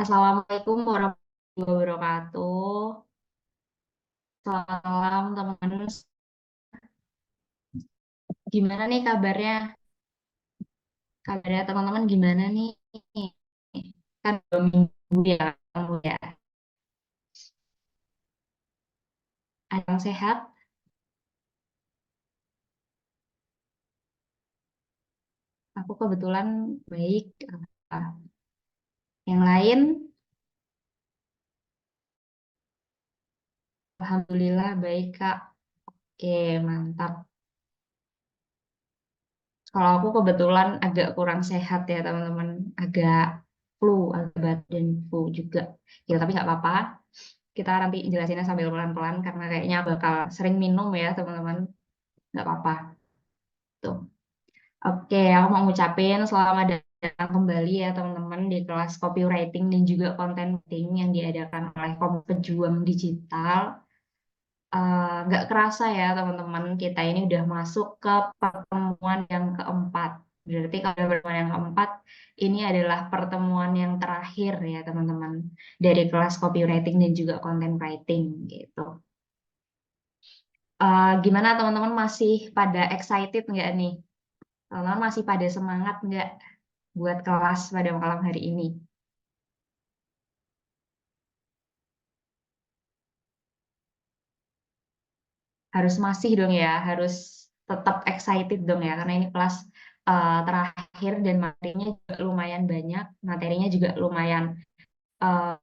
Assalamualaikum warahmatullahi wabarakatuh. Salam teman-teman. Gimana nih kabarnya? Kabarnya teman-teman gimana nih? Kan 2 minggu ya kamu ya. Ada yang sehat? Aku kebetulan baik. Ah, Yang lain, alhamdulillah baik Kak. Oke, mantap. Kalau aku kebetulan agak kurang sehat ya teman-teman. Agak flu, agak badan flu juga. Ya tapi nggak apa-apa. Kita nanti jelasinnya sambil pelan-pelan karena kayaknya bakal sering minum ya teman-teman. Nggak apa-apa tuh. Oke, aku mau ngucapin selamat datang kembali ya teman-teman di kelas copywriting dan juga content writing yang diadakan oleh Komite Pejuang Digital. Nggak kerasa ya teman-teman, kita ini udah masuk ke pertemuan yang keempat. Berarti kalau pertemuan yang keempat, ini adalah pertemuan yang terakhir ya teman-teman dari kelas copywriting dan juga content writing gitu. Gimana teman-teman masih pada excited nggak nih? Teman-teman masih pada semangat nggak buat kelas pada malam hari ini? Harus masih dong ya, harus tetap excited dong ya, karena ini kelas terakhir dan materinya juga lumayan banyak, materinya juga lumayan eh,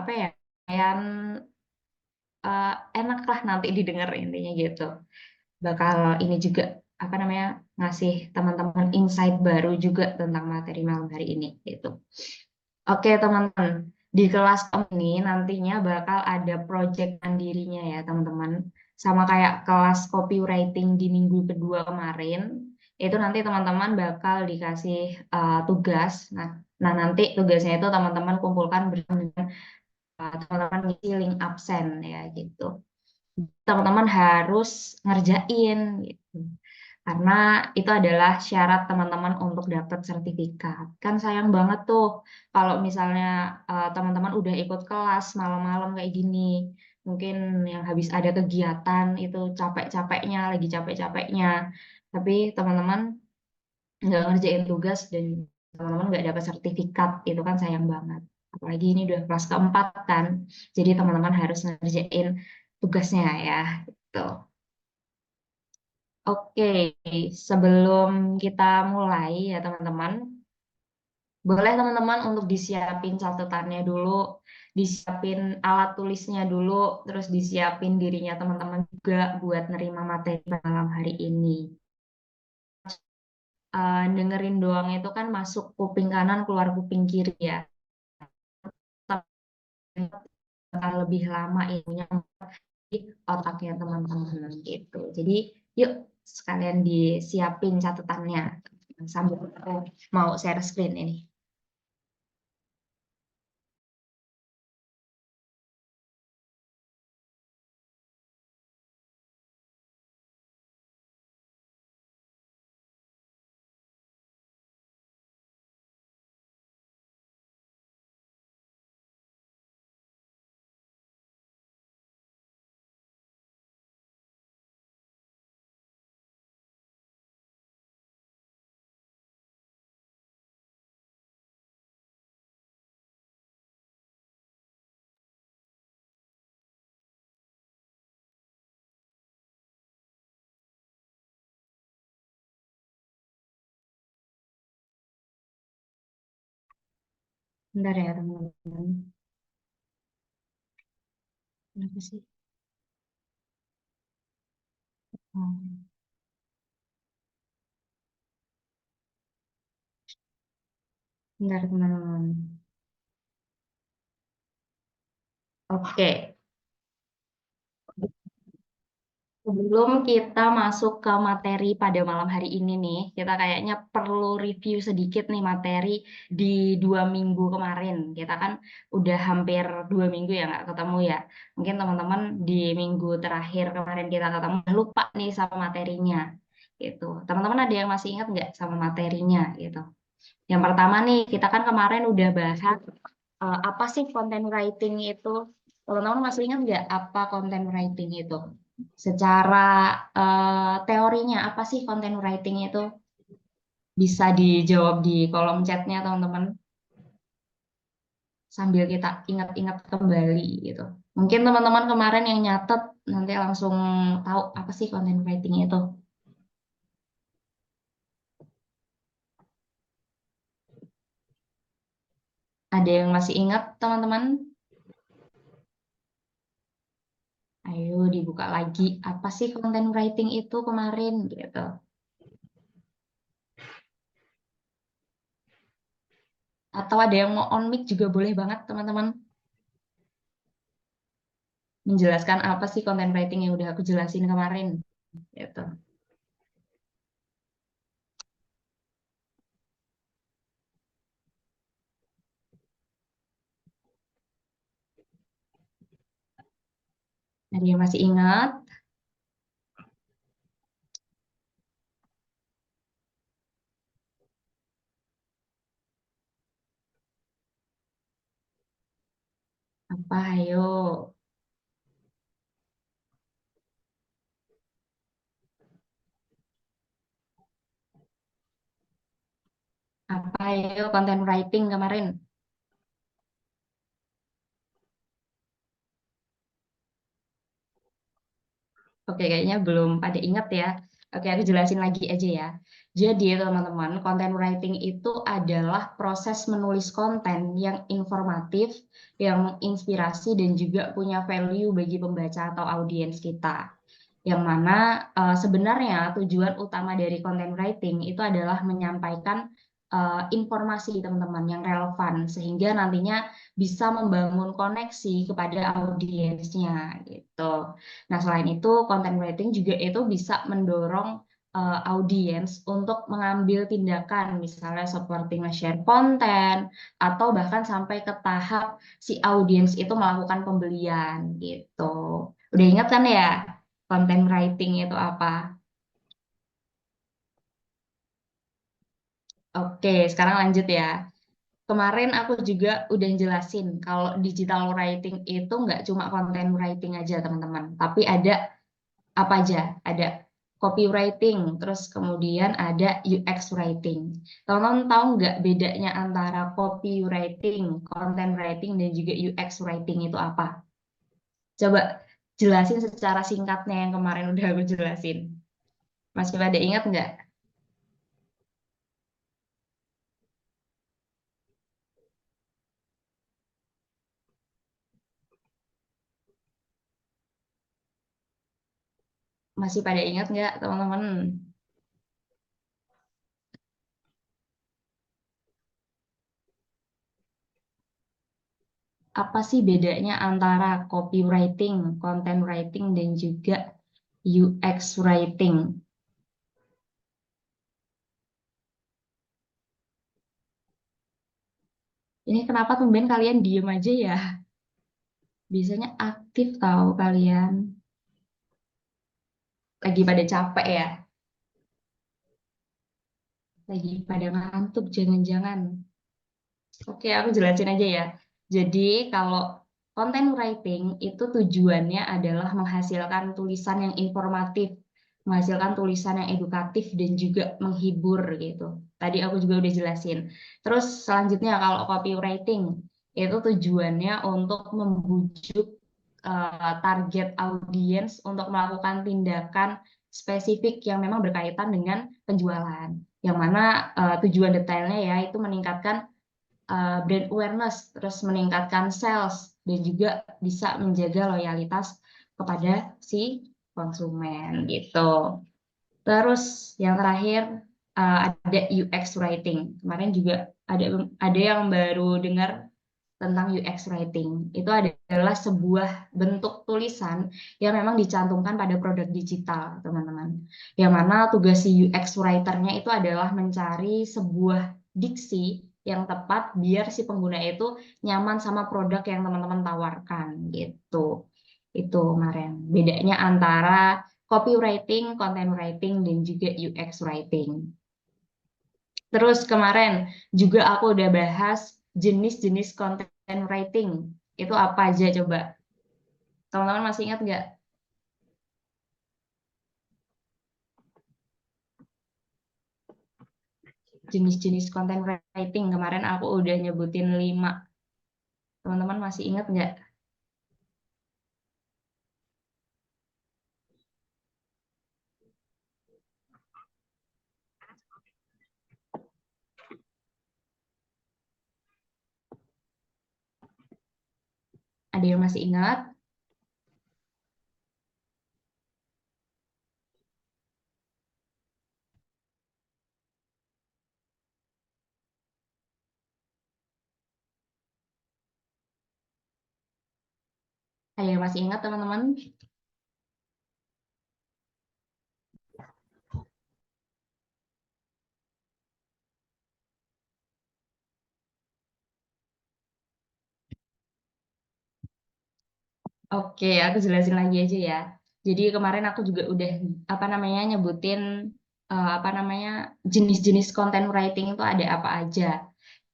apa ya, lumayan eh, enak lah nanti didengar intinya gitu. Bakal ini juga apa namanya ngasih teman-teman insight baru juga tentang materi malam hari ini gitu. Oke teman-teman, di kelas ini nantinya bakal ada project mandirinya ya teman-teman. Sama kayak kelas copywriting di minggu kedua kemarin, itu nanti teman-teman bakal dikasih tugas. Nah, nanti tugasnya itu teman-teman kumpulkan bersama dengan teman-teman ngisi link absen ya gitu. Teman-teman harus ngerjain gitu. Karena itu adalah syarat teman-teman untuk dapat sertifikat. Kan sayang banget tuh kalau misalnya teman-teman udah ikut kelas malam-malam kayak gini. Mungkin yang habis ada kegiatan itu capek-capeknya, lagi capek-capeknya. Tapi teman-teman nggak ngerjain tugas dan teman-teman nggak dapat sertifikat, itu kan sayang banget. Apalagi ini udah kelas keempat kan. Jadi teman-teman harus ngerjain tugasnya ya. Gitu. Oke, sebelum kita mulai ya teman-teman, boleh teman-teman untuk disiapin catatannya dulu, disiapin alat tulisnya dulu, terus disiapin dirinya teman-teman juga buat nerima materi malam hari ini. Dengerin doang itu kan masuk kuping kanan, keluar kuping kiri ya. Bakal lebih lama ilmunya di otaknya teman-teman gitu. Jadi yuk sekalian disiapin catatannya sambil aku mau share screen ini. Bentar ya teman-teman. Kenapa sih? Oh, bentar teman-teman. Oke, sebelum kita masuk ke materi pada malam hari ini nih, kita kayaknya perlu review sedikit nih materi di 2 minggu kemarin. Kita kan udah hampir 2 minggu ya nggak ketemu ya. Mungkin teman-teman di minggu terakhir kemarin kita ketemu udah lupa nih sama materinya gitu. Teman-teman ada yang masih ingat nggak sama materinya gitu? Yang pertama nih, kita kan kemarin udah bahas. Apa sih content writing itu? Teman-teman masih ingat nggak apa content writing itu? Secara teorinya apa sih content writing itu? Bisa dijawab di kolom chatnya teman-teman sambil kita ingat-ingat kembali gitu. Mungkin teman-teman kemarin yang nyatet nanti langsung tahu apa sih content writing itu. Ada yang masih ingat teman-teman? Ayo dibuka lagi. Apa sih content writing itu kemarin gitu. Atau ada yang mau on mic juga boleh banget teman-teman. Menjelaskan apa sih content writing yang udah aku jelasin kemarin gitu. Ada yang masih ingat? Apa ayo? Apa ayo content writing kemarin? Oke, kayaknya belum pada ingat ya. Oke, aku jelasin lagi aja ya. Jadi, teman-teman, content writing itu adalah proses menulis konten yang informatif, yang menginspirasi, dan juga punya value bagi pembaca atau audiens kita. Yang mana sebenarnya tujuan utama dari content writing itu adalah menyampaikan informasi teman-teman yang relevan, sehingga nantinya bisa membangun koneksi kepada audiensnya gitu. Nah, selain itu, content writing juga itu bisa mendorong audiens untuk mengambil tindakan, misalnya seperti nge-share konten, atau bahkan sampai ke tahap si audiens itu melakukan pembelian gitu. Udah ingat kan ya, content writing itu apa? Oke, sekarang lanjut ya. Kemarin aku juga udah jelasin kalau digital writing itu nggak cuma content writing aja, teman-teman. Tapi ada apa aja? Ada copywriting, terus kemudian ada UX writing. Teman-teman tahu nggak bedanya antara copywriting, content writing, dan juga UX writing itu apa? Coba jelasin secara singkatnya yang kemarin udah aku jelasin. Masih pada ingat nggak? Masih pada ingat nggak, teman-teman? Apa sih bedanya antara copywriting, content writing, dan juga UX writing? Ini kenapa tumben kalian diem aja ya? Biasanya aktif tahu kalian. Lagi pada capek ya? Lagi pada ngantuk, jangan-jangan. Oke, aku jelasin aja ya. Jadi, kalau content writing itu tujuannya adalah menghasilkan tulisan yang informatif, menghasilkan tulisan yang edukatif dan juga menghibur gitu. Tadi aku juga udah jelasin. Terus selanjutnya kalau copywriting itu tujuannya untuk membujuk target audiens untuk melakukan tindakan spesifik yang memang berkaitan dengan penjualan. Yang mana tujuan detailnya ya itu meningkatkan brand awareness, terus meningkatkan sales, dan juga bisa menjaga loyalitas kepada si konsumen gitu. Terus yang terakhir ada UX writing. Kemarin juga ada yang baru dengar tentang UX writing. Itu adalah sebuah bentuk tulisan yang memang dicantumkan pada produk digital, teman-teman. Yang mana tugas si UX writer-nya itu adalah mencari sebuah diksi yang tepat biar si pengguna itu nyaman sama produk yang teman-teman tawarkan gitu. Itu kemarin bedanya antara copywriting, content writing, dan juga UX writing. Terus kemarin juga aku udah bahas jenis-jenis konten writing itu apa aja coba? Teman-teman masih ingat nggak jenis-jenis content writing? Kemarin aku udah nyebutin 5. Teman-teman masih ingat nggak? Ada yang masih ingat? Ada yang masih ingat teman-teman? Oke, aku jelasin lagi aja ya. Jadi kemarin aku juga udah apa namanya nyebutin apa namanya jenis-jenis content writing itu ada apa aja.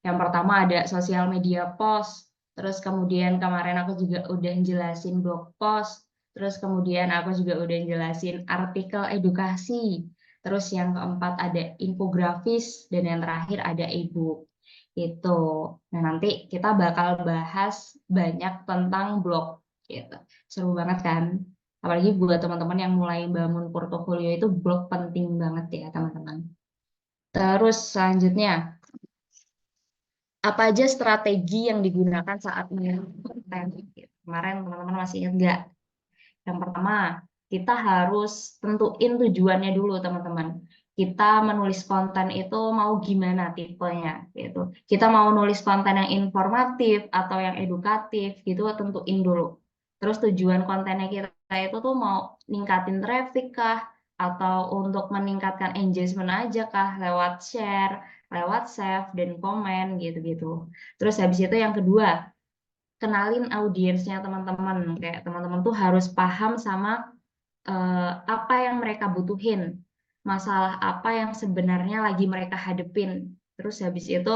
Yang pertama ada sosial media post, terus kemudian kemarin aku juga udah jelasin blog post, terus kemudian aku juga udah jelasin artikel edukasi, terus yang keempat ada infografis, dan yang terakhir ada ebook. Itu. Nah, nanti kita bakal bahas banyak tentang blog gitu. Seru banget kan? Apalagi buat teman-teman yang mulai bangun portofolio itu blog penting banget ya, teman-teman. Terus selanjutnya apa aja strategi yang digunakan saat menyiapkan konten? Kemarin teman-teman masih ingat nggak? Yang pertama, kita harus tentuin tujuannya dulu, teman-teman. Kita menulis konten itu mau gimana tipenya, gitu. Kita mau nulis konten yang informatif atau yang edukatif, gitu, tentuin dulu. Terus tujuan kontennya kita itu tuh mau ningkatin traffic kah? Atau untuk meningkatkan engagement aja kah? Lewat share, lewat save, dan komen, gitu-gitu. Terus habis itu yang kedua, kenalin audiensnya teman-teman. Kayak teman-teman tuh harus paham sama apa yang mereka butuhin, masalah apa yang sebenarnya lagi mereka hadepin. Terus habis itu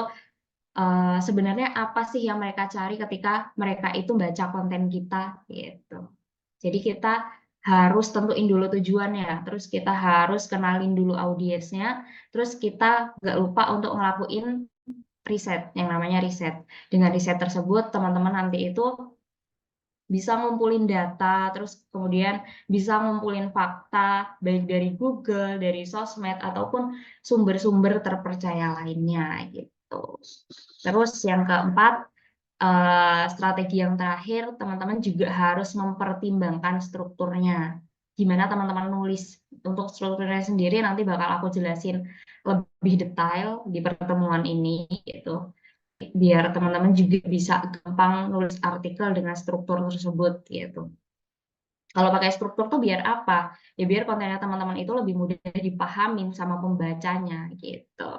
sebenarnya apa sih yang mereka cari ketika mereka itu baca konten kita gitu. Jadi kita harus tentuin dulu tujuannya, terus kita harus kenalin dulu audiensnya, terus kita nggak lupa untuk ngelakuin riset, yang namanya riset. Dengan riset tersebut, teman-teman nanti itu bisa ngumpulin data, terus kemudian bisa ngumpulin fakta, baik dari Google, dari sosmed, ataupun sumber-sumber terpercaya lainnya, gitu. Terus yang keempat, strategi yang terakhir, teman-teman juga harus mempertimbangkan strukturnya. Gimana teman-teman nulis. Untuk strukturnya sendiri nanti bakal aku jelasin lebih detail di pertemuan ini, gitu, biar teman-teman juga bisa gampang nulis artikel dengan struktur tersebut gitu. Kalau pakai struktur tuh biar apa? Ya biar kontennya teman-teman itu lebih mudah dipahamin sama pembacanya gitu.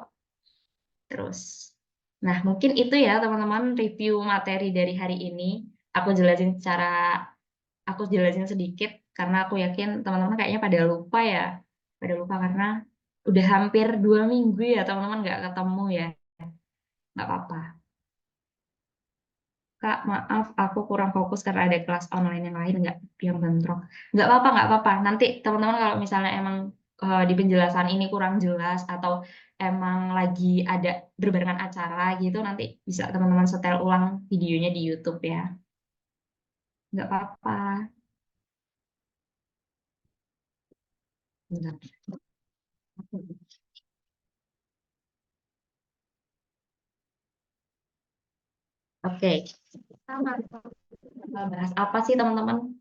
Terus, nah mungkin itu ya teman-teman review materi dari hari ini. Aku jelasin secara, aku jelasin sedikit karena aku yakin teman-teman kayaknya pada lupa ya. Pada lupa karena udah hampir 2 minggu ya teman-teman nggak ketemu ya. Nggak apa-apa. Kak, maaf, aku kurang fokus karena ada kelas online yang lain nggak yang bentrok. Nggak apa-apa. Nanti teman-teman kalau misalnya emang di penjelasan ini kurang jelas atau emang lagi ada berbarengan acara gitu, nanti bisa teman-teman setel ulang videonya di YouTube ya. Nggak apa-apa. Bentar. Oke, kita bakal bahas apa sih teman-teman?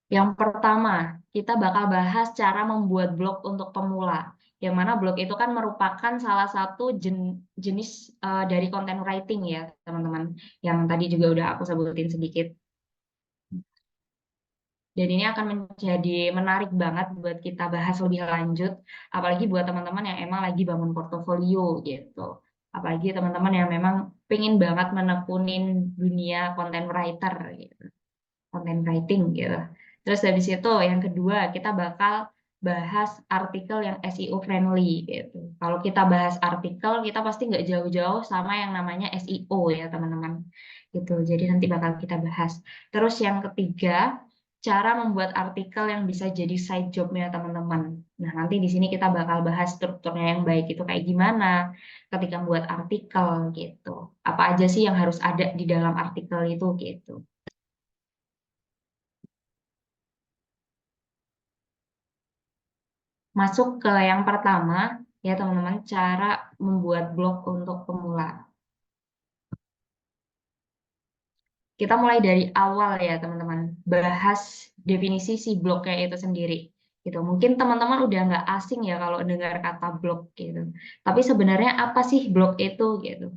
Yang pertama, kita bakal bahas cara membuat blog untuk pemula. Yang mana blog itu kan merupakan salah satu jenis dari content writing ya, teman-teman. Yang tadi juga udah aku sebutin sedikit. Dan ini akan menjadi menarik banget buat kita bahas lebih lanjut, apalagi buat teman-teman yang emang lagi bangun portofolio gitu. Apalagi teman-teman yang memang pengen banget menekunin dunia content writer gitu, content writing gitu. Terus habis itu yang kedua kita bakal bahas artikel yang SEO friendly gitu. Kalau kita bahas artikel, kita pasti nggak jauh-jauh sama yang namanya SEO ya teman-teman. Gitu. Jadi nanti bakal kita bahas. Terus yang ketiga, cara membuat artikel yang bisa jadi side job-nya teman-teman. Nah, nanti di sini kita bakal bahas strukturnya yang baik itu kayak gimana ketika membuat artikel gitu. Apa aja sih yang harus ada di dalam artikel itu gitu. Masuk ke yang pertama, ya teman-teman, cara membuat blog untuk pemula. Kita mulai dari awal ya teman-teman, bahas definisi si blognya itu sendiri. Gitu. Mungkin teman-teman udah nggak asing ya kalau dengar kata blog gitu. Tapi sebenarnya apa sih blog itu gitu?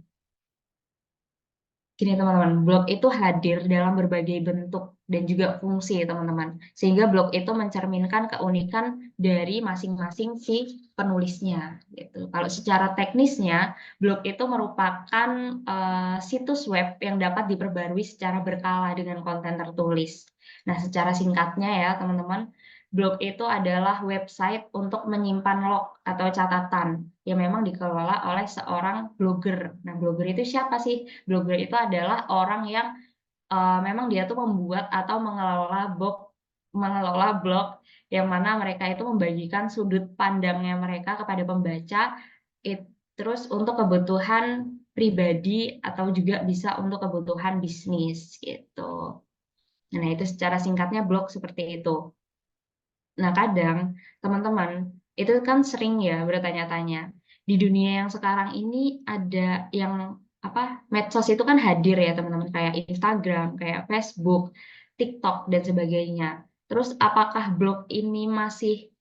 Gini teman-teman, blog itu hadir dalam berbagai bentuk dan juga fungsi teman-teman. Sehingga blog itu mencerminkan keunikan dari masing-masing si penulisnya. Gitu. Kalau secara teknisnya, blog itu merupakan situs web yang dapat diperbarui secara berkala dengan konten tertulis. Nah, secara singkatnya ya teman-teman, blog itu adalah website untuk menyimpan log atau catatan yang memang dikelola oleh seorang blogger. Nah, blogger itu siapa sih? Blogger itu adalah orang yang memang dia tuh membuat atau mengelola blog yang mana mereka itu membagikan sudut pandangnya mereka kepada pembaca, terus untuk kebutuhan pribadi atau juga bisa untuk kebutuhan bisnis gitu. Nah, itu secara singkatnya blog seperti itu. Nah, kadang teman-teman itu kan sering ya bertanya-tanya, di dunia yang sekarang ini ada yang apa medsos itu kan hadir ya teman-teman kayak Instagram, kayak Facebook, TikTok dan sebagainya. Terus apakah blog ini masih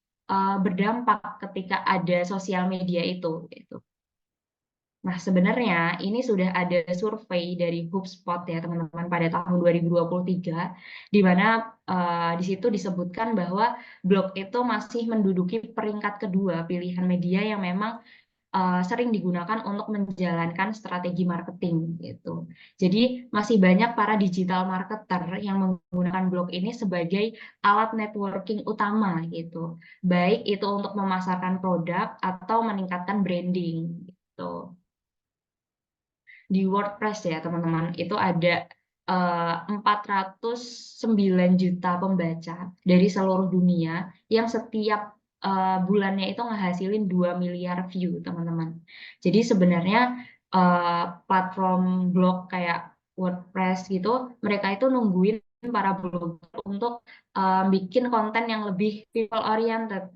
berdampak ketika ada sosial media itu gitu. Nah, sebenarnya ini sudah ada survei dari HubSpot ya teman-teman pada tahun 2023, di mana di situ disebutkan bahwa blog itu masih menduduki peringkat kedua pilihan media yang memang sering digunakan untuk menjalankan strategi marketing gitu. Jadi masih banyak para digital marketer yang menggunakan blog ini sebagai alat networking utama gitu. Baik itu untuk memasarkan produk atau meningkatkan branding gitu. Di WordPress ya teman-teman itu ada 409 juta pembaca dari seluruh dunia yang setiap bulannya itu ngehasilin 2 miliar view teman-teman. Jadi sebenarnya platform blog kayak WordPress gitu mereka itu nungguin para blogger untuk bikin konten yang lebih people oriented,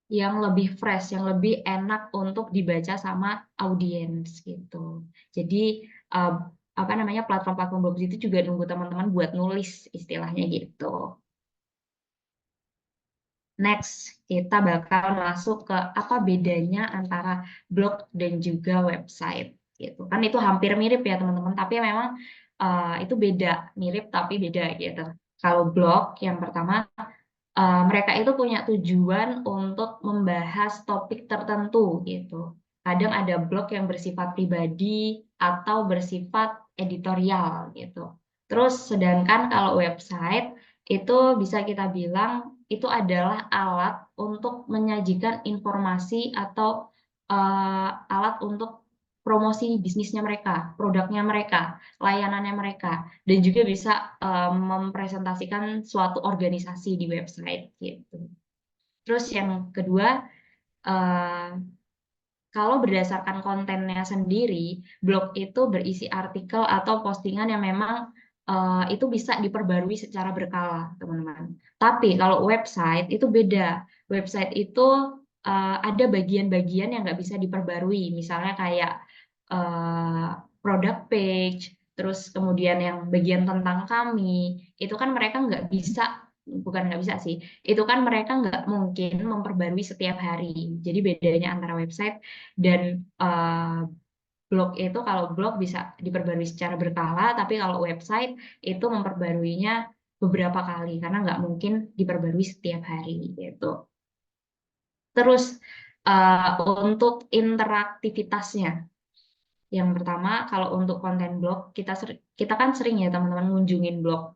yang lebih fresh, yang lebih enak untuk dibaca sama audiens gitu. Jadi apa namanya platform-platform blog itu juga nunggu teman-teman buat nulis istilahnya gitu. Next, kita bakal masuk ke apa bedanya antara blog dan juga website gitu. Kan itu hampir mirip ya teman-teman, tapi memang itu beda, mirip tapi beda gitu. Kalau blog yang pertama mereka itu punya tujuan untuk membahas topik tertentu gitu. Kadang ada blog yang bersifat pribadi atau bersifat editorial gitu. Terus sedangkan kalau website itu bisa kita bilang itu adalah alat untuk menyajikan informasi atau alat untuk promosi bisnisnya mereka, produknya mereka, layanannya mereka dan juga bisa mempresentasikan suatu organisasi di website gitu. Terus yang kedua, eh, kalau berdasarkan kontennya sendiri, blog itu berisi artikel atau postingan yang memang itu bisa diperbarui secara berkala, teman-teman. Tapi kalau website itu beda. Website itu ada bagian-bagian yang nggak bisa diperbarui, misalnya kayak eh, product page, terus kemudian yang bagian tentang kami, itu kan mereka nggak bisa, bukan nggak bisa sih, itu kan mereka nggak mungkin memperbarui setiap hari. Jadi bedanya antara website dan blog itu, kalau blog bisa diperbarui secara berkala, tapi kalau website itu memperbaruinya beberapa kali karena nggak mungkin diperbarui setiap hari gitu. Terus untuk interaktivitasnya, yang pertama kalau untuk konten blog kita kan sering ya teman-teman ngunjungin blog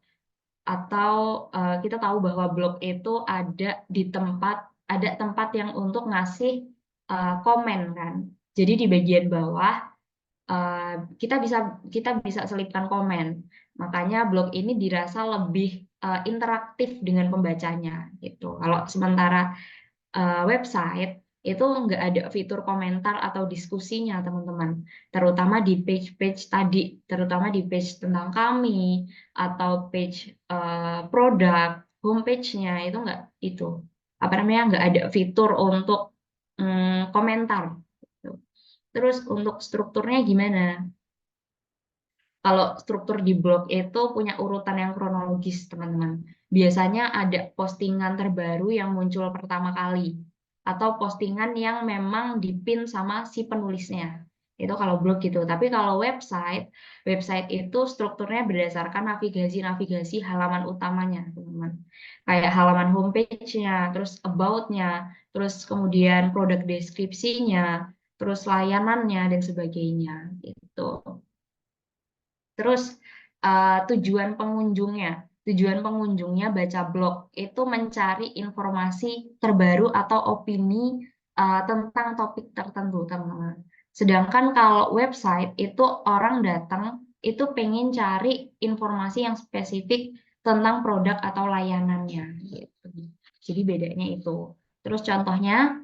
atau kita tahu bahwa blog itu ada di tempat ada tempat yang untuk ngasih komen kan. Jadi di bagian bawah kita bisa selipkan komen. Makanya blog ini dirasa lebih interaktif dengan pembacanya gitu. Kalau sementara website itu nggak ada fitur komentar atau diskusinya, teman-teman. Terutama di page-page tadi, terutama di page tentang kami atau page produk, homepage-nya itu nggak itu apa namanya nggak ada fitur untuk komentar. Gitu. Terus untuk strukturnya gimana? Kalau struktur di blog itu punya urutan yang kronologis, teman-teman. Biasanya ada postingan terbaru yang muncul pertama kali, atau postingan yang memang dipin sama si penulisnya. Itu kalau blog gitu. Tapi kalau website itu strukturnya berdasarkan navigasi-navigasi halaman utamanya, teman-teman. Kayak halaman homepage-nya, terus about-nya, terus kemudian produk deskripsinya, terus layanannya, dan sebagainya. Gitu. Terus tujuan pengunjungnya baca blog itu mencari informasi terbaru atau opini tentang topik tertentu, teman-teman. Sedangkan kalau website itu orang datang itu pengen cari informasi yang spesifik tentang produk atau layanannya, gitu. Jadi bedanya itu. Terus contohnya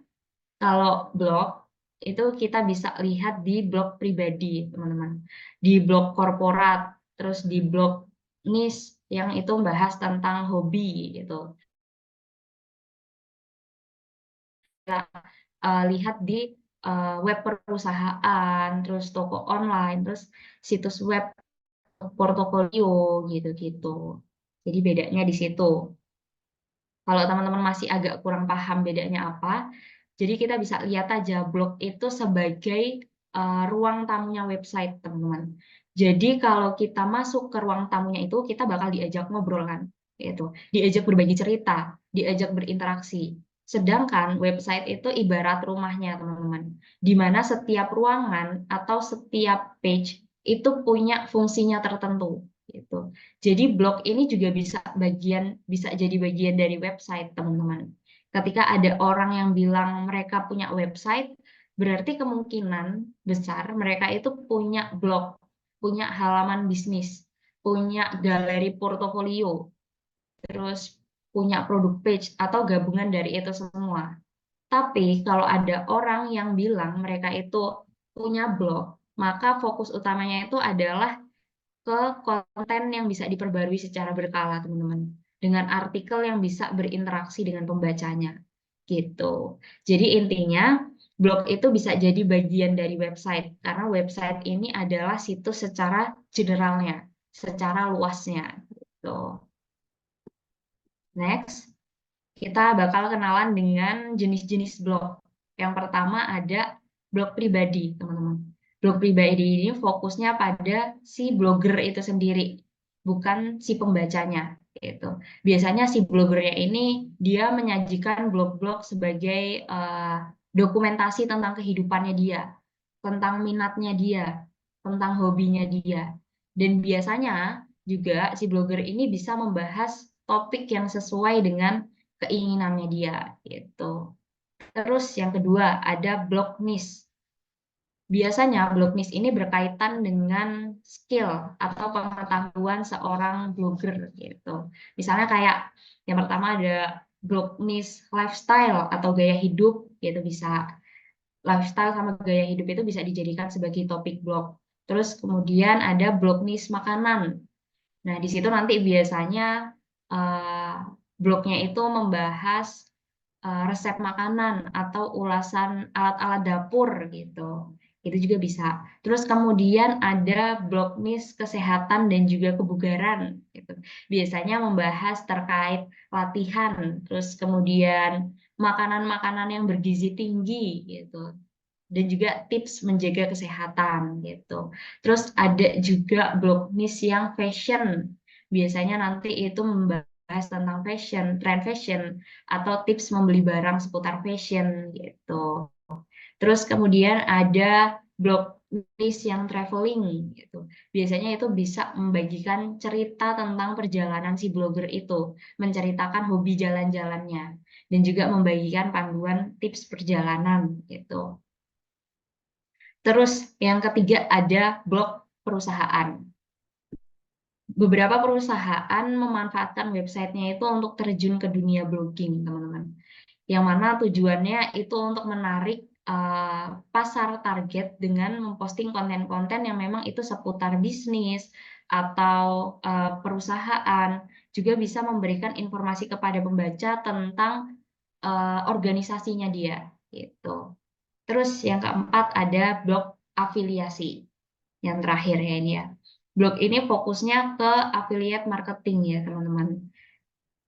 kalau blog itu kita bisa lihat di blog pribadi, teman-teman. Di blog korporat, terus di blog niche yang itu membahas tentang hobi gitu. Kita lihat di web perusahaan, terus toko online, terus situs web portofolio gitu-gitu. Jadi bedanya di situ. Kalau teman-teman masih agak kurang paham bedanya apa, jadi kita bisa lihat aja blog itu sebagai ruang tamunya website, teman-teman. Jadi kalau kita masuk ke ruang tamunya itu, kita bakal diajak ngobrol kan, gitu. Diajak berbagi cerita, diajak berinteraksi. Sedangkan website itu ibarat rumahnya, teman-teman, di mana setiap ruangan atau setiap page itu punya fungsinya tertentu, gitu. Jadi blog ini juga bisa jadi bagian dari website, teman-teman. Ketika ada orang yang bilang mereka punya website, berarti kemungkinan besar mereka itu punya blog, punya halaman bisnis, punya galeri portofolio, terus punya produk page atau gabungan dari itu semua. Tapi kalau ada orang yang bilang mereka itu punya blog, maka fokus utamanya itu adalah ke konten yang bisa diperbarui secara berkala, teman-teman. Dengan artikel yang bisa berinteraksi dengan pembacanya. Gitu. Jadi intinya, blog itu bisa jadi bagian dari website. Karena website ini adalah situs secara generalnya, secara luasnya. Gitu. Next, kita bakal kenalan dengan jenis-jenis blog. Yang pertama ada blog pribadi, teman-teman. Blog pribadi ini fokusnya pada si blogger itu sendiri, bukan si pembacanya. Gitu. Biasanya si blogernya ini dia menyajikan blog-blog sebagai dokumentasi tentang kehidupannya dia, tentang minatnya dia, tentang hobinya dia. Dan biasanya juga si blogger ini bisa membahas topik yang sesuai dengan keinginannya dia gitu. Terus yang kedua ada blog niche. Biasanya blog niche ini berkaitan dengan skill atau pengetahuan seorang blogger gitu. Misalnya kayak yang pertama ada blog niche lifestyle atau gaya hidup gitu bisa. Lifestyle sama gaya hidup itu bisa dijadikan sebagai topik blog. Terus kemudian ada blog niche makanan. Nah, di situ nanti biasanya blognya itu membahas resep makanan atau ulasan alat-alat dapur gitu. Itu juga bisa. Terus kemudian ada blog niche kesehatan dan juga kebugaran gitu. Biasanya membahas terkait latihan, terus kemudian makanan-makanan yang bergizi tinggi gitu dan juga tips menjaga kesehatan gitu. Terus ada juga blog niche yang fashion. Biasanya nanti itu membahas tentang fashion, trend fashion, atau tips membeli barang seputar fashion gitu. Terus kemudian ada blog niche yang traveling gitu. Biasanya itu bisa membagikan cerita tentang perjalanan si blogger itu, menceritakan hobi jalan-jalannya. dan juga membagikan panduan tips perjalanan gitu. Terus yang ketiga ada blog perusahaan. Beberapa perusahaan memanfaatkan websitenya itu untuk terjun ke dunia blogging, teman-teman. Yang mana tujuannya itu untuk menarik pasar target dengan memposting konten-konten yang memang itu seputar bisnis atau perusahaan. Juga bisa memberikan informasi kepada pembaca tentang organisasinya dia, gitu. Terus yang keempat ada blog afiliasi. Yang terakhir ya ini ya. Blog ini fokusnya ke affiliate marketing ya, teman-teman.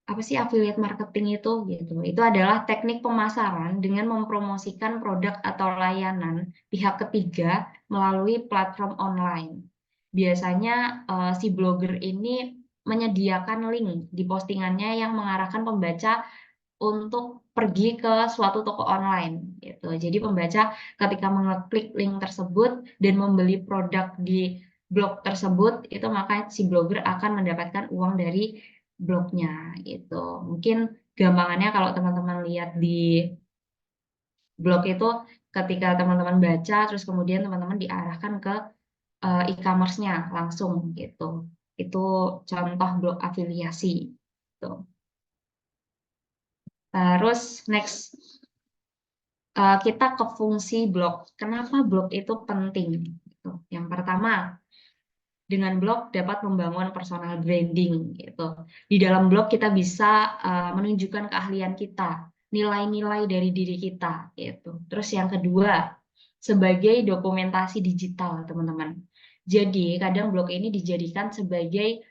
Apa sih affiliate marketing itu gitu? Itu adalah teknik pemasaran dengan mempromosikan produk atau layanan pihak ketiga melalui platform online. Biasanya si blogger ini menyediakan link di postingannya yang mengarahkan pembaca untuk pergi ke suatu toko online gitu. Jadi pembaca ketika mengeklik link tersebut dan membeli produk di blog tersebut, itu maka si blogger akan mendapatkan uang dari blognya gitu. Mungkin gampangannya kalau teman-teman lihat di blog itu ketika teman-teman baca terus kemudian teman-teman diarahkan ke e-commerce-nya langsung gitu. Itu contoh blog afiliasi. Gitu. Terus next kita ke fungsi blog. Kenapa blog itu penting? Gitu. Yang pertama, dengan blog dapat membangun personal branding. Gitu. Di dalam blog kita bisa menunjukkan keahlian kita, nilai-nilai dari diri kita. Gitu. Terus yang kedua, sebagai dokumentasi digital, teman-teman. Jadi kadang blog ini dijadikan sebagai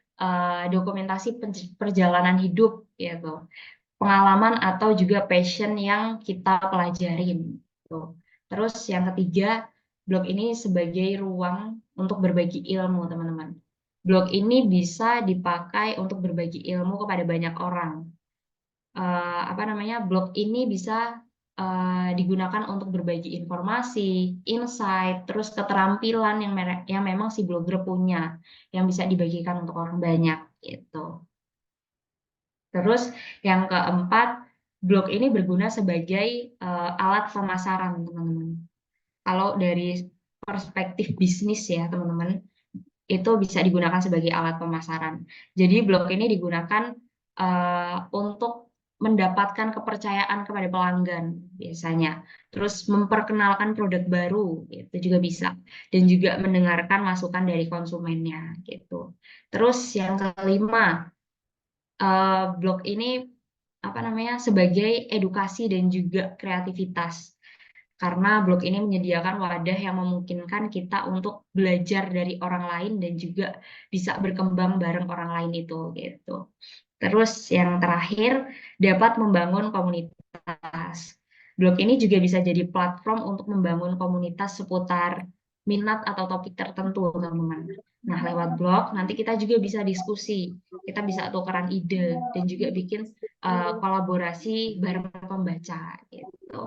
dokumentasi perjalanan hidup, gitu, pengalaman atau juga passion yang kita pelajarin. Tuh. Terus yang ketiga, blog ini sebagai ruang untuk berbagi ilmu, teman-teman. Blog ini bisa dipakai untuk berbagi ilmu kepada banyak orang. Apa namanya? Blog ini bisa digunakan untuk berbagi informasi, insight, terus keterampilan yang memang si blogger punya, yang bisa dibagikan untuk orang banyak, gitu. Terus yang keempat, blog ini berguna sebagai alat pemasaran, teman-teman. Kalau dari perspektif bisnis ya, teman-teman, itu bisa digunakan sebagai alat pemasaran. Jadi blog ini digunakan untuk mendapatkan kepercayaan kepada pelanggan biasanya. Terus memperkenalkan produk baru, itu juga bisa. Dan juga mendengarkan masukan dari konsumennya, gitu. Terus yang kelima, blog ini apa namanya sebagai edukasi dan juga kreativitas karena blog ini menyediakan wadah yang memungkinkan kita untuk belajar dari orang lain dan juga bisa berkembang bareng orang lain itu gitu. Terus yang terakhir dapat membangun komunitas. Blog ini juga bisa jadi platform untuk membangun komunitas seputar minat atau topik tertentu, teman-teman. Nah, lewat blog nanti kita juga bisa diskusi, kita bisa tukeran ide dan juga bikin kolaborasi bareng pembaca gitu.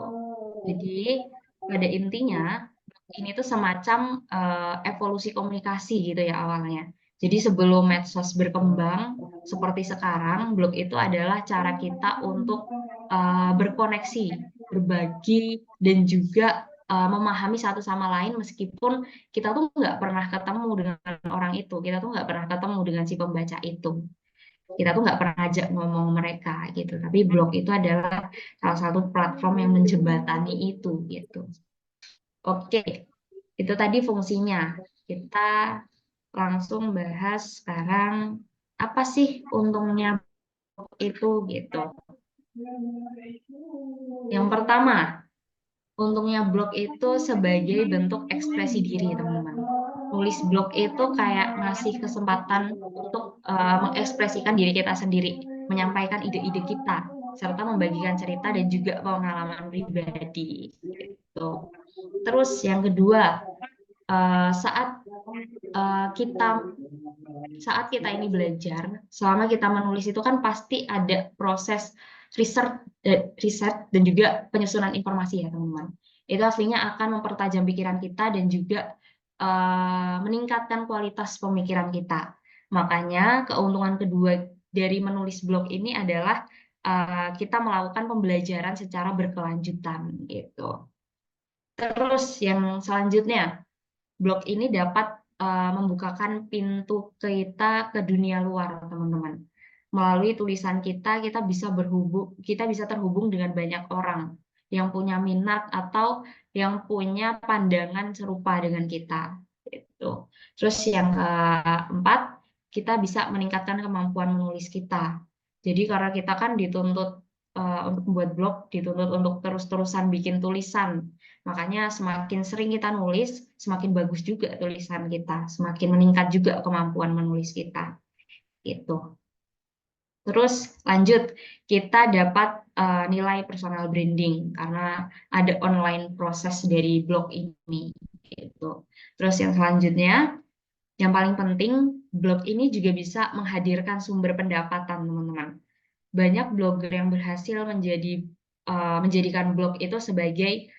Jadi pada intinya ini tuh semacam evolusi komunikasi gitu ya awalnya. Jadi sebelum medsos berkembang seperti sekarang, blog itu adalah cara kita untuk berkoneksi, berbagi, dan juga memahami satu sama lain meskipun kita tuh nggak pernah ketemu dengan orang itu, kita tuh nggak pernah ketemu dengan si pembaca itu. Kita tuh nggak pernah ajak ngomong mereka gitu. Tapi blog itu adalah salah satu platform yang menjembatani itu gitu. Oke, itu tadi fungsinya. Kita langsung bahas sekarang apa sih untungnya itu gitu. Yang pertama, untungnya blog itu sebagai bentuk ekspresi diri, teman-teman. Nulis blog itu kayak ngasih kesempatan untuk mengekspresikan diri kita sendiri, menyampaikan ide-ide kita, serta membagikan cerita dan juga pengalaman pribadi. Gitu. Terus yang kedua, saat kita ini belajar, selama kita menulis itu kan pasti ada proses riset dan juga penyusunan informasi ya teman-teman. Itu aslinya akan mempertajam pikiran kita dan juga meningkatkan kualitas pemikiran kita. Makanya keuntungan kedua dari menulis blog ini adalah kita melakukan pembelajaran secara berkelanjutan gitu. Terus yang selanjutnya, blog ini dapat membukakan pintu kita ke dunia luar, teman-teman. Melalui tulisan kita kita bisa terhubung dengan banyak orang yang punya minat atau yang punya pandangan serupa dengan kita. Gitu. Terus yang keempat, kita bisa meningkatkan kemampuan menulis kita. Jadi karena kita kan dituntut untuk membuat blog, dituntut untuk terus-terusan bikin tulisan. Makanya semakin sering kita nulis, semakin bagus juga tulisan kita, semakin meningkat juga kemampuan menulis kita. Gitu. Terus lanjut, kita dapat nilai personal branding karena ada online proses dari blog ini. Gitu. Terus yang selanjutnya, yang paling penting, blog ini juga bisa menghadirkan sumber pendapatan, teman-teman. Banyak blogger yang berhasil menjadikan blog itu sebagai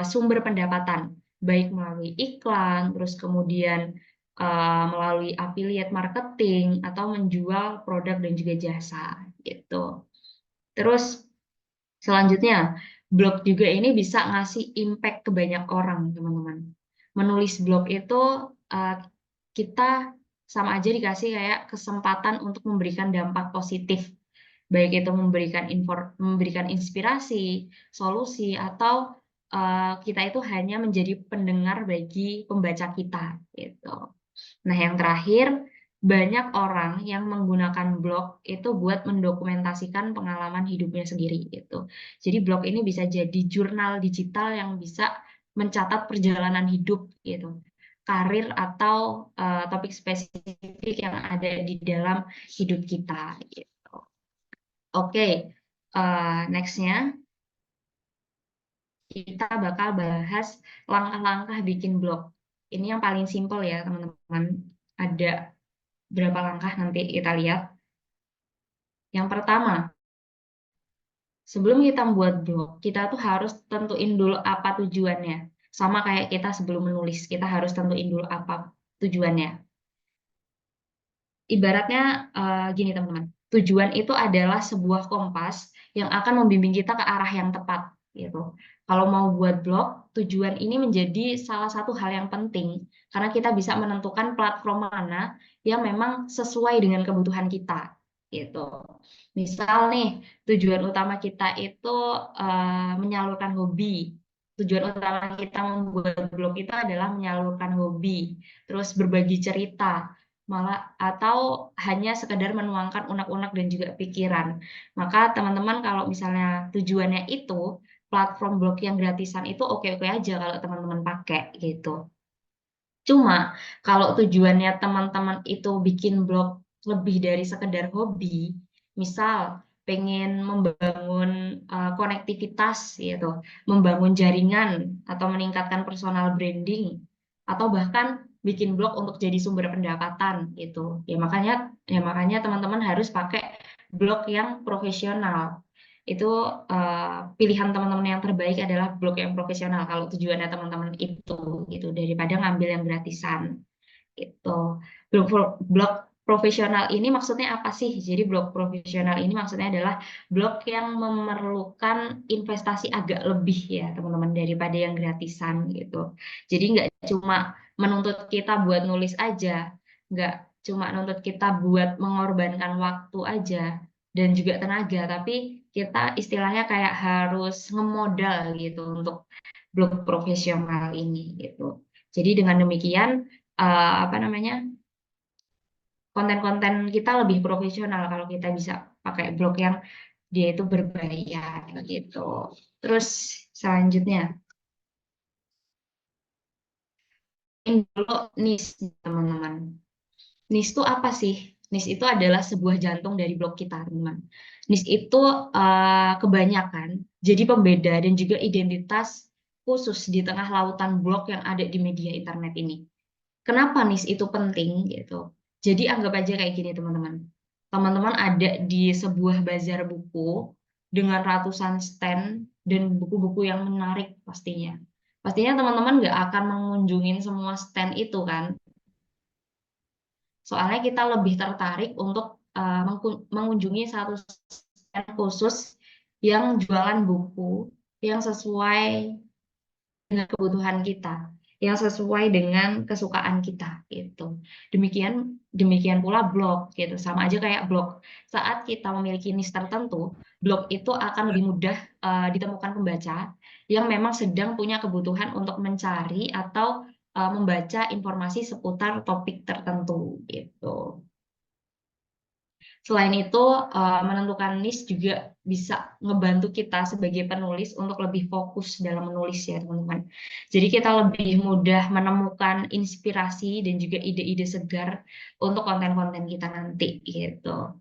sumber pendapatan, baik melalui iklan, terus kemudian melalui affiliate marketing atau menjual produk dan juga jasa gitu. Terus selanjutnya, blog juga ini bisa ngasih impact ke banyak orang, teman-teman. Menulis blog itu kita sama aja dikasih kayak kesempatan untuk memberikan dampak positif, baik itu memberikan inspirasi, solusi, atau kita itu hanya menjadi pendengar bagi pembaca kita gitu. Nah, yang terakhir, banyak orang yang menggunakan blog itu buat mendokumentasikan pengalaman hidupnya sendiri gitu. Jadi blog ini bisa jadi jurnal digital yang bisa mencatat perjalanan hidup gitu, karir atau topik spesifik yang ada di dalam hidup kita gitu. Oke, next-nya kita bakal bahas langkah-langkah bikin blog. Ini yang paling simpel ya, teman-teman. Ada berapa langkah nanti kita lihat. Yang pertama, sebelum kita membuat blog, kita tuh harus tentuin dulu apa tujuannya. Sama kayak kita sebelum menulis, kita harus tentuin dulu apa tujuannya. Ibaratnya gini teman-teman, tujuan itu adalah sebuah kompas yang akan membimbing kita ke arah yang tepat gitu. Kalau mau buat blog, tujuan ini menjadi salah satu hal yang penting karena kita bisa menentukan platform mana yang memang sesuai dengan kebutuhan kita gitu. Misal nih, tujuan utama kita itu menyalurkan hobi. Tujuan utama kita membuat blog itu adalah menyalurkan hobi, terus berbagi cerita, malah atau hanya sekedar menuangkan unek-unek dan juga pikiran. Maka teman-teman kalau misalnya tujuannya itu platform blog yang gratisan itu oke-oke aja kalau teman-teman pakai gitu. Cuma kalau tujuannya teman-teman itu bikin blog lebih dari sekedar hobi, misal pengen membangun konektivitas gitu, membangun jaringan atau meningkatkan personal branding atau bahkan bikin blog untuk jadi sumber pendapatan gitu. Ya makanya teman-teman harus pakai blog yang profesional. Itu pilihan teman-teman yang terbaik adalah blog yang profesional kalau tujuannya teman-teman itu gitu, daripada ngambil yang gratisan gitu. Blog profesional ini maksudnya apa sih? Jadi blog profesional ini maksudnya adalah blog yang memerlukan investasi agak lebih ya teman-teman daripada yang gratisan gitu. Jadi nggak cuma menuntut kita buat nulis aja, nggak cuma nuntut kita buat mengorbankan waktu aja dan juga tenaga, tapi kita istilahnya kayak harus ngemodal gitu untuk blog profesional ini gitu. Jadi dengan demikian apa namanya, konten-konten kita lebih profesional kalau kita bisa pakai blog yang dia itu berbayar gitu. Terus selanjutnya, ini dulu niche teman-teman. Niche itu apa sih? Niche itu adalah sebuah jantung dari blog kita, teman-teman. Niche itu kebanyakan jadi pembeda dan juga identitas khusus di tengah lautan blog yang ada di media internet ini. Kenapa niche itu penting gitu? Jadi anggap aja kayak gini teman-teman. Teman-teman ada di sebuah bazar buku dengan ratusan stand dan buku-buku yang menarik pastinya. Pastinya teman-teman nggak akan mengunjungin semua stand itu kan. Soalnya kita lebih tertarik untuk mengunjungi satu khusus yang jualan buku yang sesuai dengan kebutuhan kita, yang sesuai dengan kesukaan kita gitu. Demikian demikian pula blog gitu, sama aja kayak blog. Saat kita memiliki niche tertentu, blog itu akan lebih mudah ditemukan pembaca yang memang sedang punya kebutuhan untuk mencari atau membaca informasi seputar topik tertentu gitu. Selain itu, menentukan niche juga bisa ngebantu kita sebagai penulis untuk lebih fokus dalam menulis ya teman-teman. Jadi kita lebih mudah menemukan inspirasi dan juga ide-ide segar untuk konten-konten kita nanti gitu.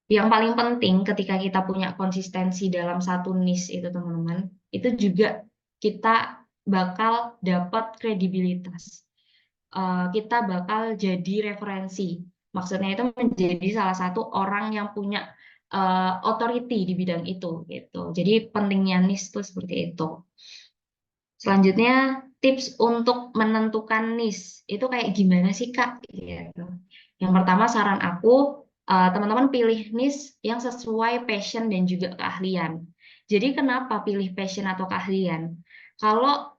Yang paling penting ketika kita punya konsistensi dalam satu niche itu teman-teman, itu juga kita bakal dapat kredibilitas. Kita bakal jadi referensi. Maksudnya itu menjadi salah satu orang yang punya authority di bidang itu gitu. Jadi pentingnya niche itu seperti itu. Selanjutnya tips untuk menentukan niche itu kayak gimana sih Kak? Gitu. Yang pertama saran aku teman-teman pilih niche yang sesuai passion dan juga keahlian. Jadi kenapa pilih passion atau keahlian? Kalau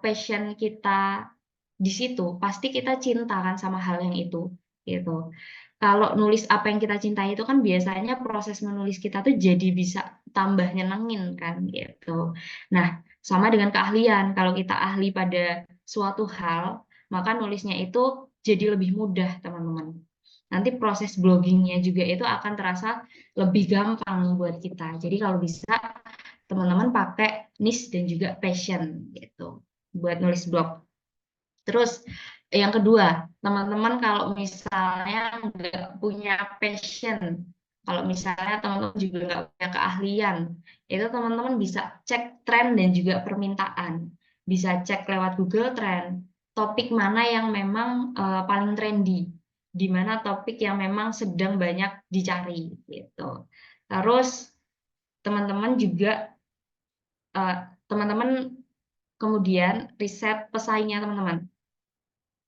passion kita di situ pasti kita cinta kan sama hal yang itu gitu. Kalau nulis apa yang kita cintai itu kan biasanya proses menulis kita tuh jadi bisa tambah nyenengin kan gitu. Nah, sama dengan keahlian. Kalau kita ahli pada suatu hal, maka nulisnya itu jadi lebih mudah, teman-teman. Nanti proses bloggingnya juga itu akan terasa lebih gampang buat kita. Jadi kalau bisa teman-teman pakai niche dan juga passion gitu buat nulis blog. Terus yang kedua, teman-teman kalau misalnya nggak punya passion, kalau misalnya teman-teman juga nggak punya keahlian, itu teman-teman bisa cek tren dan juga permintaan. Bisa cek lewat Google Trend, topik mana yang memang paling trendy, di mana topik yang memang sedang banyak dicari gitu. Terus teman-teman juga teman-teman kemudian riset pesaingnya teman-teman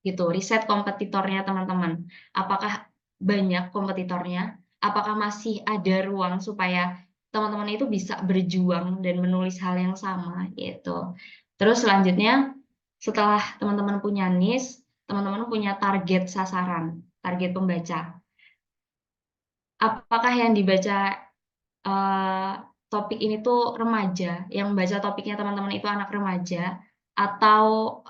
gitu, riset kompetitornya teman-teman. Apakah banyak kompetitornya? Apakah masih ada ruang supaya teman-teman itu bisa berjuang dan menulis hal yang sama gitu. Terus selanjutnya setelah teman-teman punya niche, teman-teman punya target sasaran, target pembaca. Apakah yang dibaca eh, topik ini tuh remaja, yang baca topiknya teman-teman itu anak remaja, atau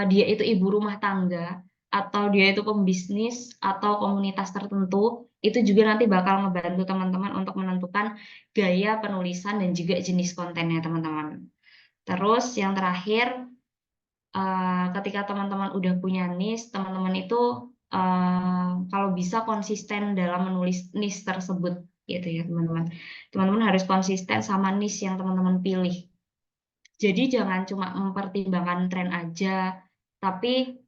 dia itu ibu rumah tangga, atau dia itu pembisnis, atau komunitas tertentu, itu juga nanti bakal ngebantu teman-teman untuk menentukan gaya penulisan dan juga jenis kontennya teman-teman. Terus yang terakhir, ketika teman-teman udah punya niche, teman-teman itu kalau bisa konsisten dalam menulis niche tersebut gitu ya teman-teman. Teman-teman harus konsisten sama niche yang teman-teman pilih. Jadi jangan cuma mempertimbangkan tren aja, tapi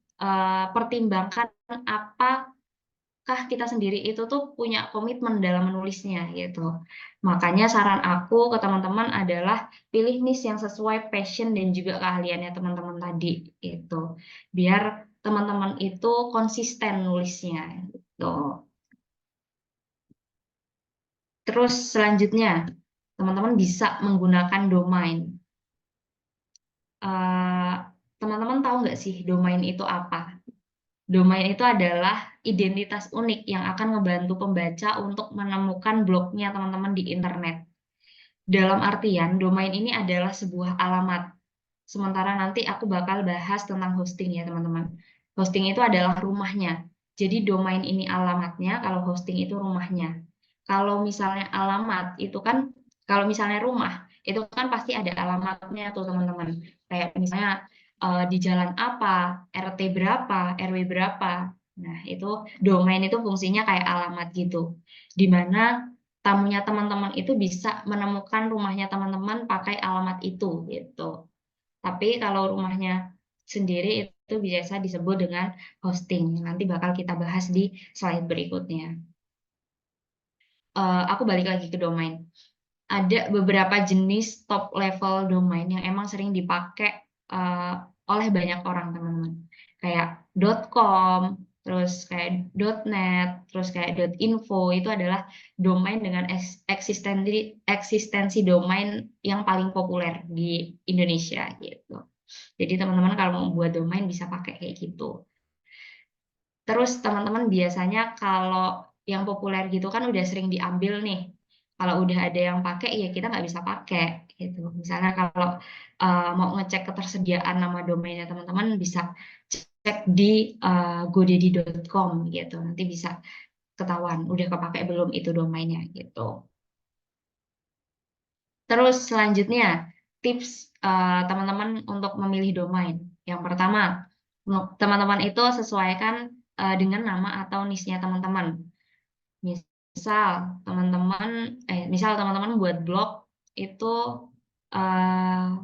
pertimbangkan apa kita sendiri itu tuh punya komitmen dalam menulisnya gitu. Makanya saran aku ke teman-teman adalah pilih niche yang sesuai passion dan juga keahliannya teman-teman tadi itu. Biar teman-teman itu konsisten nulisnya gitu. Terus selanjutnya teman-teman bisa menggunakan domain. Teman-teman tahu nggak sih domain itu apa? Domain itu adalah identitas unik yang akan membantu pembaca untuk menemukan blognya teman-teman di internet. Dalam artian, domain ini adalah sebuah alamat. Sementara nanti aku bakal bahas tentang hosting ya teman-teman. Hosting itu adalah rumahnya. Jadi domain ini alamatnya, kalau hosting itu rumahnya. Kalau misalnya alamat itu kan, kalau misalnya rumah, itu kan pasti ada alamatnya tuh teman-teman. Kayak misalnya di jalan apa, RT berapa, RW berapa. Nah, itu domain itu fungsinya kayak alamat gitu. Di mana tamunya teman-teman itu bisa menemukan rumahnya teman-teman pakai alamat itu gitu. Tapi kalau rumahnya sendiri itu biasa disebut dengan hosting. Nanti bakal kita bahas di slide berikutnya. Aku balik lagi ke domain. Ada beberapa jenis top level domain yang emang sering dipakai oleh banyak orang, teman-teman. Kayak .com, terus kayak .net, terus kayak .info itu adalah domain dengan eksistensi domain yang paling populer di Indonesia gitu. Jadi teman-teman kalau mau buat domain bisa pakai kayak gitu. Terus teman-teman biasanya kalau yang populer gitu kan udah sering diambil nih. Kalau udah ada yang pakai ya kita nggak bisa pakai gitu. Misalnya kalau mau ngecek ketersediaan nama domainnya teman-teman bisa cek di godaddy.com gitu. Nanti bisa ketahuan udah kepakai belum itu domainnya gitu. Terus selanjutnya tips teman-teman untuk memilih domain. Yang pertama, teman-teman itu sesuaikan dengan nama atau niche-nya teman-teman. Misal teman-teman buat blog itu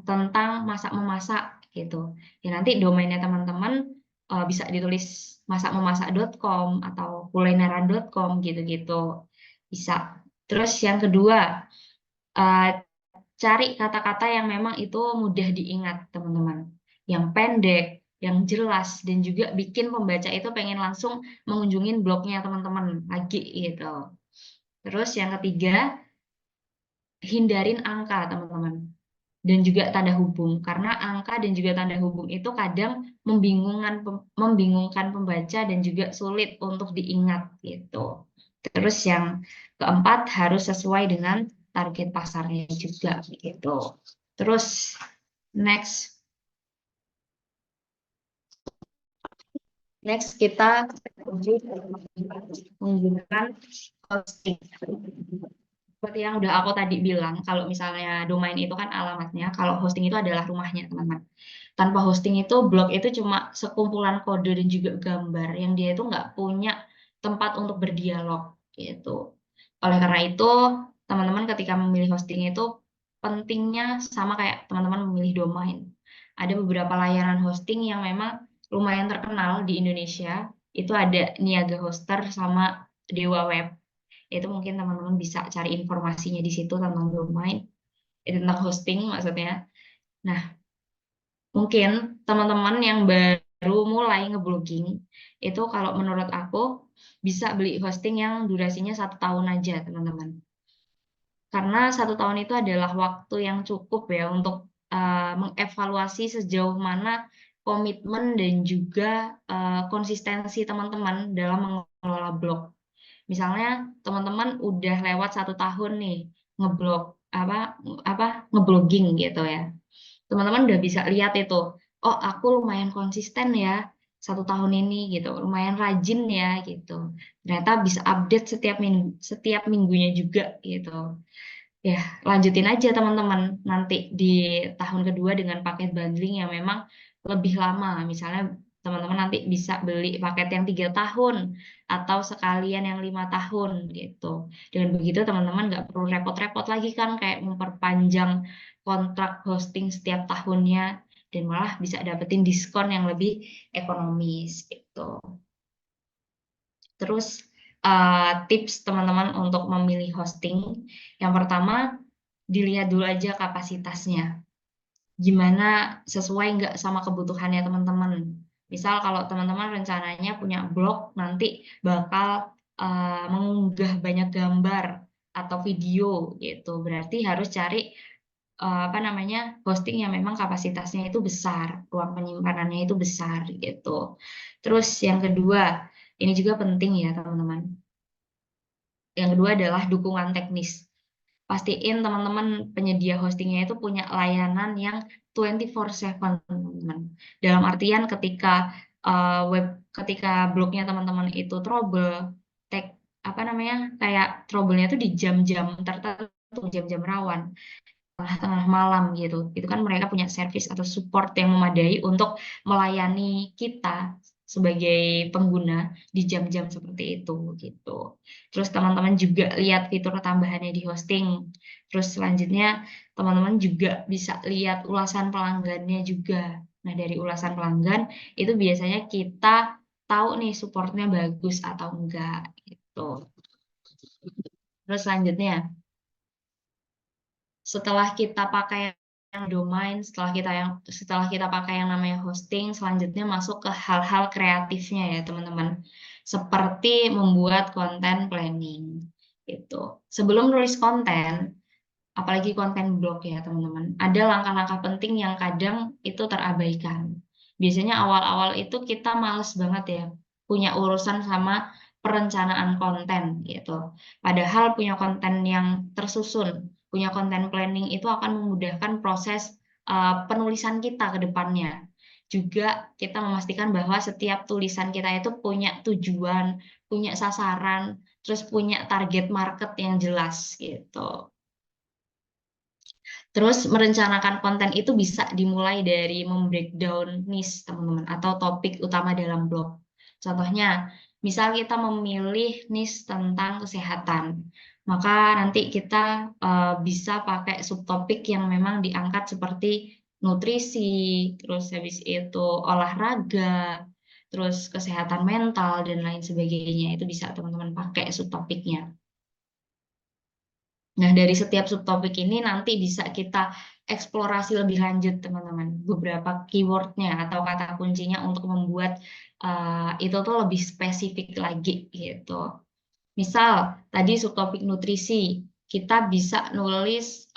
tentang masak-memasak gitu. Ya nanti domainnya teman-teman bisa ditulis masakmemasak.com atau kulineran.com gitu-gitu. Bisa. Terus yang kedua, eh, cari kata-kata yang memang itu mudah diingat, teman-teman. Yang pendek, yang jelas, dan juga bikin pembaca itu pengen langsung mengunjungin blognya teman-teman lagi gitu. Terus yang ketiga, hindarin angka, teman-teman. Dan juga tanda hubung. Karena angka dan juga tanda hubung itu kadang membingungkan pembaca dan juga sulit untuk diingat gitu. Terus yang keempat, harus sesuai dengan target pasarnya juga gitu. Terus next next kita menggunakan hosting. Seperti yang udah aku tadi bilang, kalau misalnya domain itu kan alamatnya, kalau hosting itu adalah rumahnya, teman-teman. Tanpa hosting itu blog itu cuma sekumpulan kode dan juga gambar yang dia itu nggak punya tempat untuk berdialog gitu. Oleh karena itu, teman-teman ketika memilih hosting itu pentingnya sama kayak teman-teman memilih domain. Ada beberapa layanan hosting yang memang lumayan terkenal di Indonesia. Itu ada Niaga Hoster sama Dewa Web. Itu mungkin teman-teman bisa cari informasinya di situ tentang domain, tentang hosting maksudnya. Nah, mungkin teman-teman yang baru mulai ngeblogging, itu kalau menurut aku bisa beli hosting yang durasinya 1 tahun aja, teman-teman. Karena 1 tahun itu adalah waktu yang cukup ya untuk mengevaluasi sejauh mana komitmen dan juga konsistensi teman-teman dalam mengelola blog. Misalnya teman-teman udah lewat 1 tahun nih ngeblog apa apa ngeblogging gitu ya. Teman-teman udah bisa lihat itu, oh aku lumayan konsisten ya 1 tahun ini gitu, lumayan rajin ya gitu. Ternyata bisa update setiap minggunya juga gitu. Ya, lanjutin aja teman-teman nanti di tahun kedua dengan paket bundling yang memang lebih lama. Misalnya teman-teman nanti bisa beli paket yang 3 tahun atau sekalian yang 5 tahun gitu. Dengan begitu teman-teman nggak perlu repot-repot lagi kan kayak memperpanjang kontrak hosting setiap tahunnya dan malah bisa dapetin diskon yang lebih ekonomis gitu. Terus tips teman-teman untuk memilih hosting, yang pertama dilihat dulu aja kapasitasnya. Gimana sesuai nggak sama kebutuhannya teman-teman. Misal kalau teman-teman rencananya punya blog nanti bakal mengunggah banyak gambar atau video gitu. Berarti harus cari apa namanya hosting yang memang kapasitasnya itu besar, ruang penyimpanannya itu besar gitu. Terus yang kedua, ini juga penting ya teman-teman. Yang kedua adalah dukungan teknis. Pastiin teman-teman penyedia hostingnya itu punya layanan yang 24/7, teman-teman. Dalam artian ketika blognya teman-teman itu trouble, tag apa namanya kayak trouble-nya itu di jam-jam tertentu, jam-jam rawan, tengah malam gitu. Itu kan mereka punya service atau support yang memadai untuk melayani kita sebagai pengguna di jam-jam seperti itu gitu. Terus teman-teman juga lihat fitur tambahannya di hosting. Terus selanjutnya teman-teman juga bisa lihat ulasan pelanggannya juga. Nah, dari ulasan pelanggan itu biasanya kita tahu nih supportnya bagus atau enggak gitu. Terus selanjutnya setelah kita pakai yang domain, setelah kita pakai yang namanya hosting, selanjutnya masuk ke hal-hal kreatifnya ya teman-teman. Seperti membuat konten planning gitu. Sebelum nulis konten, apalagi konten blog ya teman-teman, ada langkah-langkah penting yang kadang itu terabaikan. Biasanya awal-awal itu kita males banget ya punya urusan sama perencanaan konten gitu. Padahal punya konten yang tersusun, punya konten planning itu akan memudahkan proses penulisan kita ke depannya. Juga kita memastikan bahwa setiap tulisan kita itu punya tujuan, punya sasaran, terus punya target market yang jelas gitu. Terus merencanakan konten itu bisa dimulai dari membreakdown niche teman-teman atau topik utama dalam blog. Contohnya, misal kita memilih niche tentang kesehatan, maka nanti kita bisa pakai subtopik yang memang diangkat seperti nutrisi, terus habis itu olahraga, terus kesehatan mental dan lain sebagainya. Itu bisa teman-teman pakai subtopiknya. Nah, dari setiap subtopik ini nanti bisa kita eksplorasi lebih lanjut, teman-teman. Beberapa keywordnya atau kata kuncinya untuk membuat itu tuh lebih spesifik lagi gitu. Misal, tadi subtopik nutrisi, kita bisa nulis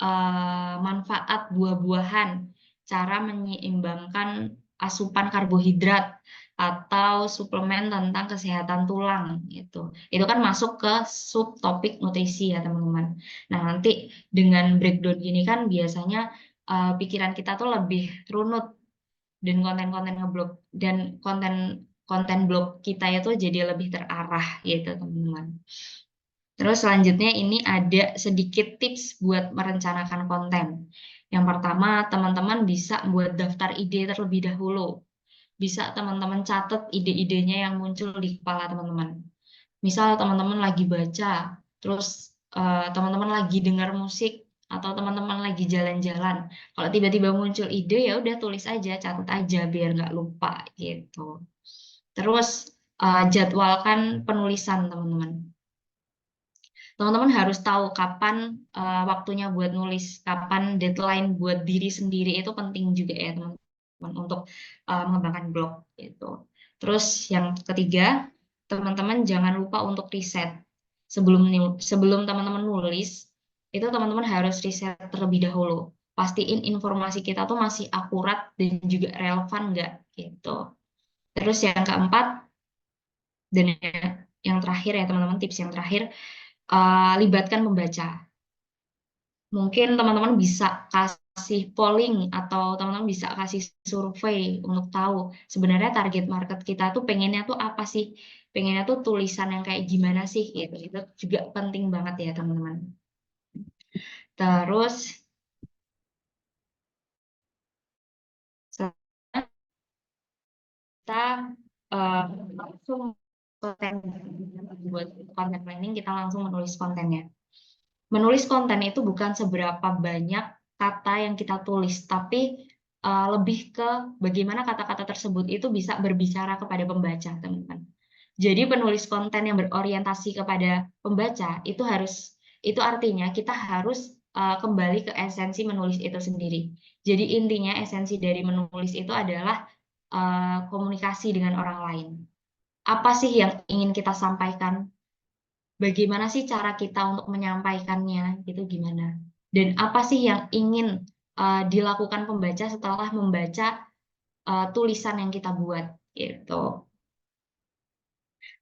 manfaat buah-buahan, cara menyeimbangkan asupan karbohidrat, atau suplemen tentang kesehatan tulang gitu. Itu kan masuk ke subtopik nutrisi ya teman-teman. Nah nanti dengan breakdown gini kan biasanya pikiran kita tuh lebih runut dan konten-konten ngeblog dan konten blog kita itu jadi lebih terarah gitu teman-teman. Terus selanjutnya ini ada sedikit tips buat merencanakan konten. Yang pertama, teman-teman bisa buat daftar ide terlebih dahulu. Bisa teman-teman catat ide-idenya yang muncul di kepala teman-teman. Misal teman-teman lagi baca, terus teman-teman lagi dengar musik, atau teman-teman lagi jalan-jalan. Kalau tiba-tiba muncul ide, ya udah tulis aja, catat aja biar nggak lupa gitu. Terus jadwalkan penulisan teman-teman. Teman-teman harus tahu kapan waktunya buat nulis, kapan deadline buat diri sendiri itu penting juga ya teman-teman untuk mengembangkan blog gitu. Terus yang ketiga, teman-teman jangan lupa untuk riset. Sebelum teman-teman nulis, itu teman-teman harus riset terlebih dahulu. Pastiin informasi kita tuh masih akurat dan juga relevan nggak gitu. Terus yang keempat dan yang terakhir ya teman-teman, tips yang terakhir, libatkan pembaca. Mungkin teman-teman bisa kasih polling atau teman-teman bisa kasih survei untuk tahu sebenarnya target market kita tuh pengennya tuh apa sih? Pengennya tuh tulisan yang kayak gimana sih gitu. Itu juga penting banget ya teman-teman. Terus selanjutnya kita langsung konten buat konten planning, kita langsung menulis kontennya. Menulis konten itu bukan seberapa banyak kata yang kita tulis, tapi lebih ke bagaimana kata-kata tersebut itu bisa berbicara kepada pembaca, teman-teman. Jadi penulis konten yang berorientasi kepada pembaca itu artinya kita harus kembali ke esensi menulis itu sendiri. Jadi intinya esensi dari menulis itu adalah komunikasi dengan orang lain. Apa sih yang ingin kita sampaikan? Bagaimana sih cara kita untuk menyampaikannya gitu gimana, dan apa sih yang ingin dilakukan pembaca setelah membaca tulisan yang kita buat gitu.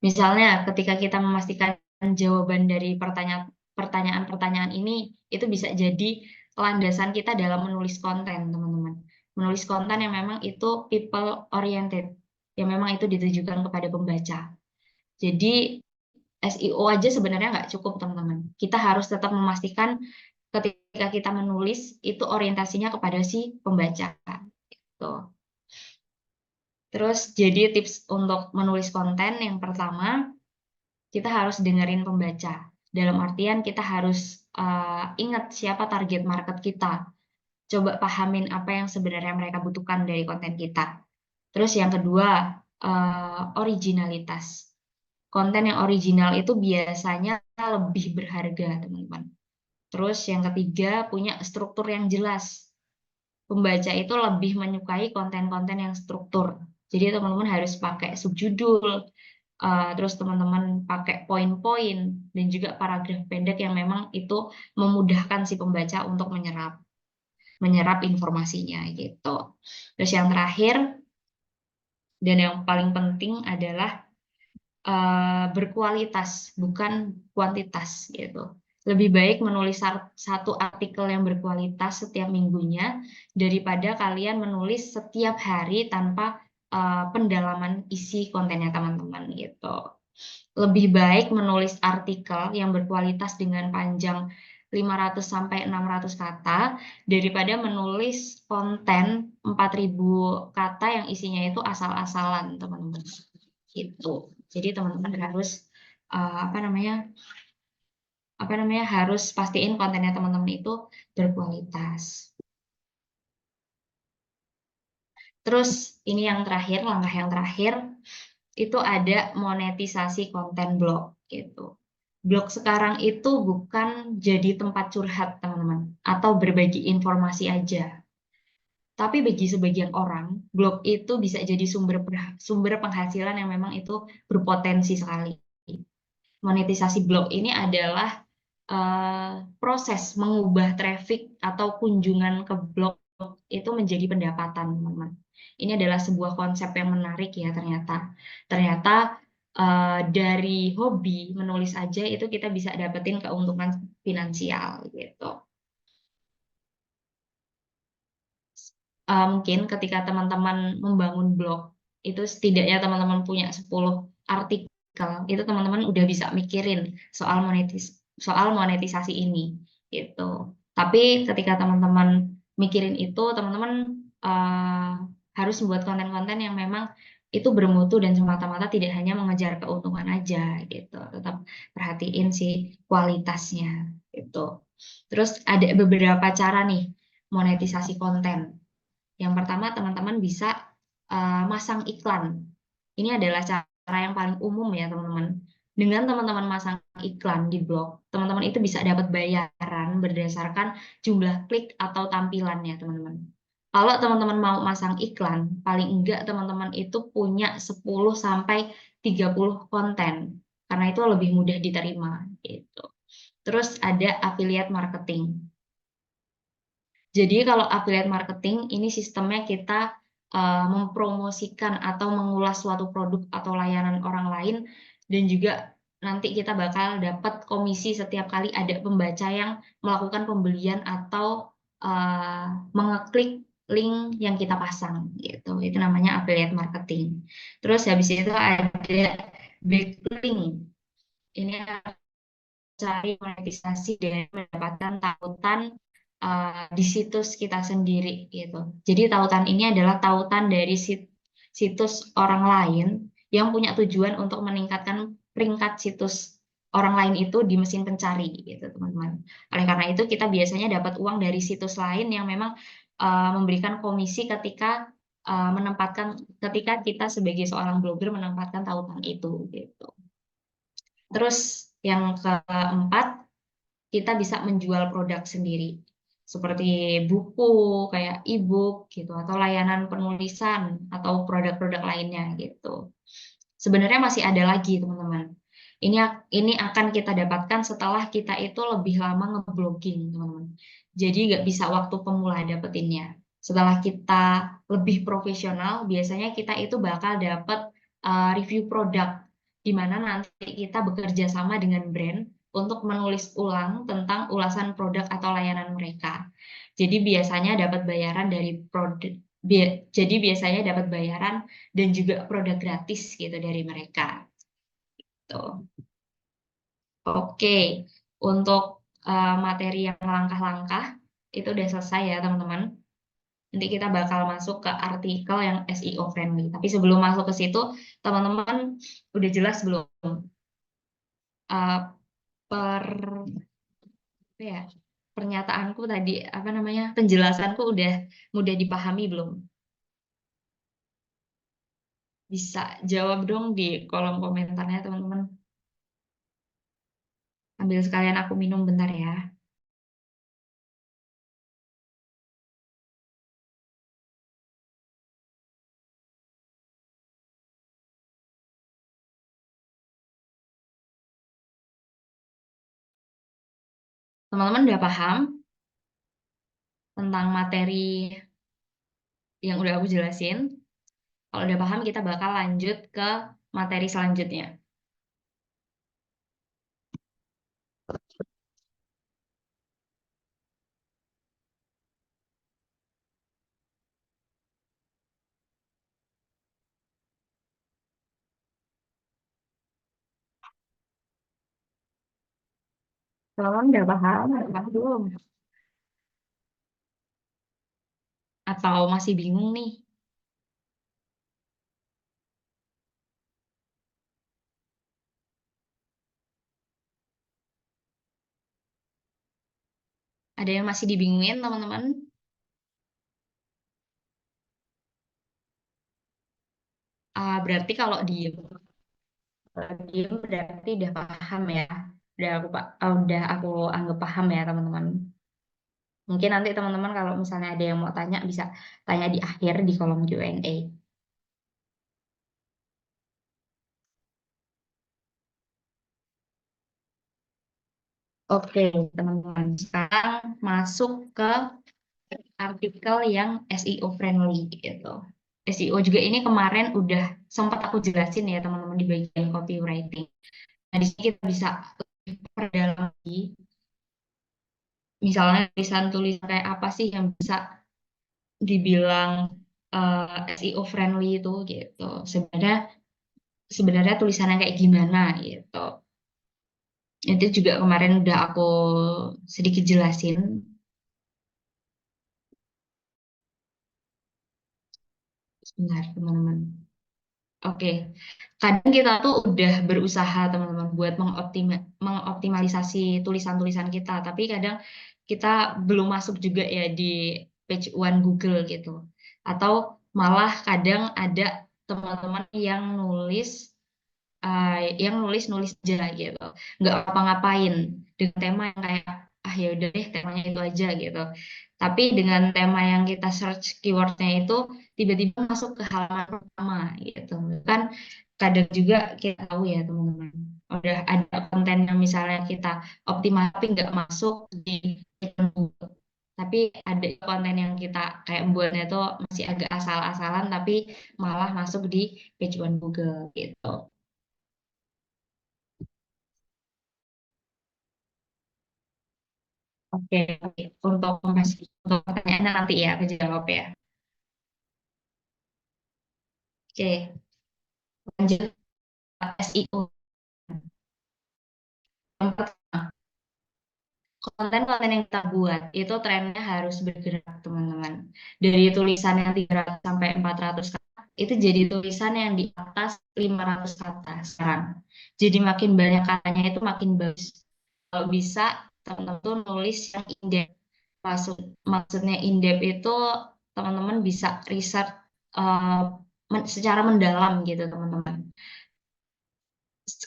Misalnya ketika kita memastikan jawaban dari pertanyaan-pertanyaan ini, itu bisa jadi landasan kita dalam menulis konten teman-teman, menulis konten yang memang itu people oriented, yang memang itu ditujukan kepada pembaca. Jadi SEO aja sebenarnya nggak cukup, teman-teman. Kita harus tetap memastikan ketika kita menulis itu orientasinya kepada si pembaca. Gitu. Terus jadi tips untuk menulis konten yang pertama, kita harus dengerin pembaca. Dalam artian kita harus ingat siapa target market kita. Coba pahamin apa yang sebenarnya mereka butuhkan dari konten kita. Terus yang kedua, originalitas. Konten yang original itu biasanya lebih berharga, teman-teman. Terus yang ketiga, punya struktur yang jelas. pembaca itu lebih menyukai konten-konten yang struktur. Jadi teman-teman harus pakai subjudul, terus teman-teman pakai poin-poin dan juga paragraf pendek yang memang itu memudahkan si pembaca untuk menyerap informasinya gitu. Terus yang terakhir dan yang paling penting adalah berkualitas, bukan kuantitas gitu. Lebih baik menulis satu artikel yang berkualitas setiap minggunya daripada kalian menulis setiap hari tanpa pendalaman isi kontennya teman-teman gitu. Lebih baik menulis artikel yang berkualitas dengan panjang 500 sampai 600 kata daripada menulis konten 4.000 kata yang isinya itu asal-asalan, teman-teman. Gitu. Jadi teman-teman harus harus pastiin kontennya teman-teman itu berkualitas. Terus ini yang terakhir, langkah yang terakhir itu ada monetisasi konten blog gitu. Blog sekarang itu bukan jadi tempat curhat teman-teman atau berbagi informasi aja. Tapi bagi sebagian orang, blog itu bisa jadi sumber penghasilan yang memang itu berpotensi sekali. Monetisasi blog ini adalah proses mengubah traffic atau kunjungan ke blog itu menjadi pendapatan, teman-teman. Ini adalah sebuah konsep yang menarik ya ternyata. Ternyata dari hobi menulis aja itu kita bisa dapetin keuntungan finansial gitu. Mungkin ketika teman-teman membangun blog, itu setidaknya teman-teman punya 10 artikel, itu teman-teman udah bisa mikirin soal monetisasi ini gitu. Tapi ketika teman-teman mikirin itu, teman-teman uh, harus membuat konten-konten yang memang itu bermutu dan semata-mata tidak hanya mengejar keuntungan aja gitu. Tetap perhatiin si kualitasnya gitu. Terus ada beberapa cara nih monetisasi konten. Yang pertama, teman-teman bisa masang iklan. Ini adalah cara yang paling umum ya, teman-teman. Dengan teman-teman masang iklan di blog, teman-teman itu bisa dapat bayaran berdasarkan jumlah klik atau tampilannya, teman-teman. Kalau teman-teman mau masang iklan, paling enggak teman-teman itu punya 10 sampai 30 konten, karena itu lebih mudah diterima gitu. Terus ada affiliate marketing. Jadi kalau affiliate marketing ini sistemnya kita mempromosikan atau mengulas suatu produk atau layanan orang lain dan juga nanti kita bakal dapat komisi setiap kali ada pembaca yang melakukan pembelian atau mengeklik link yang kita pasang gitu. Itu namanya affiliate marketing. Terus habis itu ada backlink. Ini cari monetisasi dan mendapatkan tautan di situs kita sendiri gitu. Jadi tautan ini adalah tautan dari situs orang lain yang punya tujuan untuk meningkatkan peringkat situs orang lain itu di mesin pencari gitu, teman-teman. Oleh karena itu kita biasanya dapat uang dari situs lain yang memang memberikan komisi ketika kita sebagai seorang blogger menempatkan tautan itu gitu. Terus yang keempat, kita bisa menjual produk sendiri. Seperti buku, kayak e-book gitu, atau layanan penulisan, atau produk-produk lainnya gitu. Sebenarnya masih ada lagi, teman-teman. Ini akan kita dapatkan setelah kita itu lebih lama ngeblogging, teman-teman. Jadi nggak bisa waktu pemula dapetinnya. Setelah kita lebih profesional, biasanya kita itu bakal dapat review produk, di mana nanti kita bekerja sama dengan brand untuk menulis ulang tentang ulasan produk atau layanan mereka. Jadi biasanya dapat bayaran dari produk, jadi biasanya dapat bayaran dan juga produk gratis gitu dari mereka. Tuh. Oke, untuk materi yang langkah-langkah itu udah selesai ya teman-teman. Nanti kita bakal masuk ke artikel yang SEO friendly. Tapi sebelum masuk ke situ, teman-teman udah jelas belum uh, per ya, pernyataanku tadi penjelasanku udah mudah dipahami belum? Bisa jawab dong di kolom komentarnya teman-teman. Ambil sekalian aku minum bentar ya. Teman-teman udah paham tentang materi yang udah aku jelasin? Kalau udah paham, kita bakal lanjut ke materi selanjutnya. Teman-teman udah paham belum? Atau masih bingung nih? Ada yang masih dibingungin, teman-teman? Berarti kalau diem berarti udah paham ya. Udah aku anggap paham ya, teman-teman. Mungkin nanti teman-teman kalau misalnya ada yang mau tanya, bisa tanya di akhir di kolom Q&A. Oke, teman-teman. Sekarang masuk ke artikel yang SEO friendly gitu. SEO juga ini kemarin udah sempat aku jelasin ya, teman-teman, di bagian copywriting. Nah, di sini kita bisa perdalam lagi. Misalnya tulisan-tulisan kayak apa sih yang bisa dibilang SEO friendly itu gitu. Sebenarnya sebenarnya tulisannya kayak gimana gitu. Itu juga kemarin udah aku sedikit jelasin. Sebentar, teman-teman. Oke, kadang kita tuh udah berusaha, teman-teman, buat mengoptimalisasi tulisan-tulisan kita, tapi kadang kita belum masuk juga ya di page one Google gitu. Atau malah kadang ada teman-teman yang nulis aja gitu, nggak apa-ngapain dengan tema yang kayak ya udah deh temanya itu aja gitu. Tapi dengan tema yang kita search keywordnya itu tiba-tiba masuk ke halaman pertama gitu kan. Kadang juga kita tahu ya, teman-teman, udah ada konten yang misalnya kita optimal tapi nggak masuk di Google. Tapi ada konten yang kita kayak buatnya itu masih agak asal-asalan tapi malah masuk di page one Google gitu. Oke, oke. Untuk pertanyaannya nanti ya aku jawab ya. Oke, lanjut ke SEO. Yang pertama, konten-konten yang kita buat itu trennya harus bergerak, teman-teman. Dari tulisan yang 300 sampai 400 kata, itu jadi tulisan yang di atas 500 kata sekarang. Jadi makin banyak katanya itu makin bagus. Kalau bisa, teman-teman tuh nulis yang in-depth. Maksudnya in-depth itu teman-teman bisa riset eh, secara mendalam gitu, teman-teman.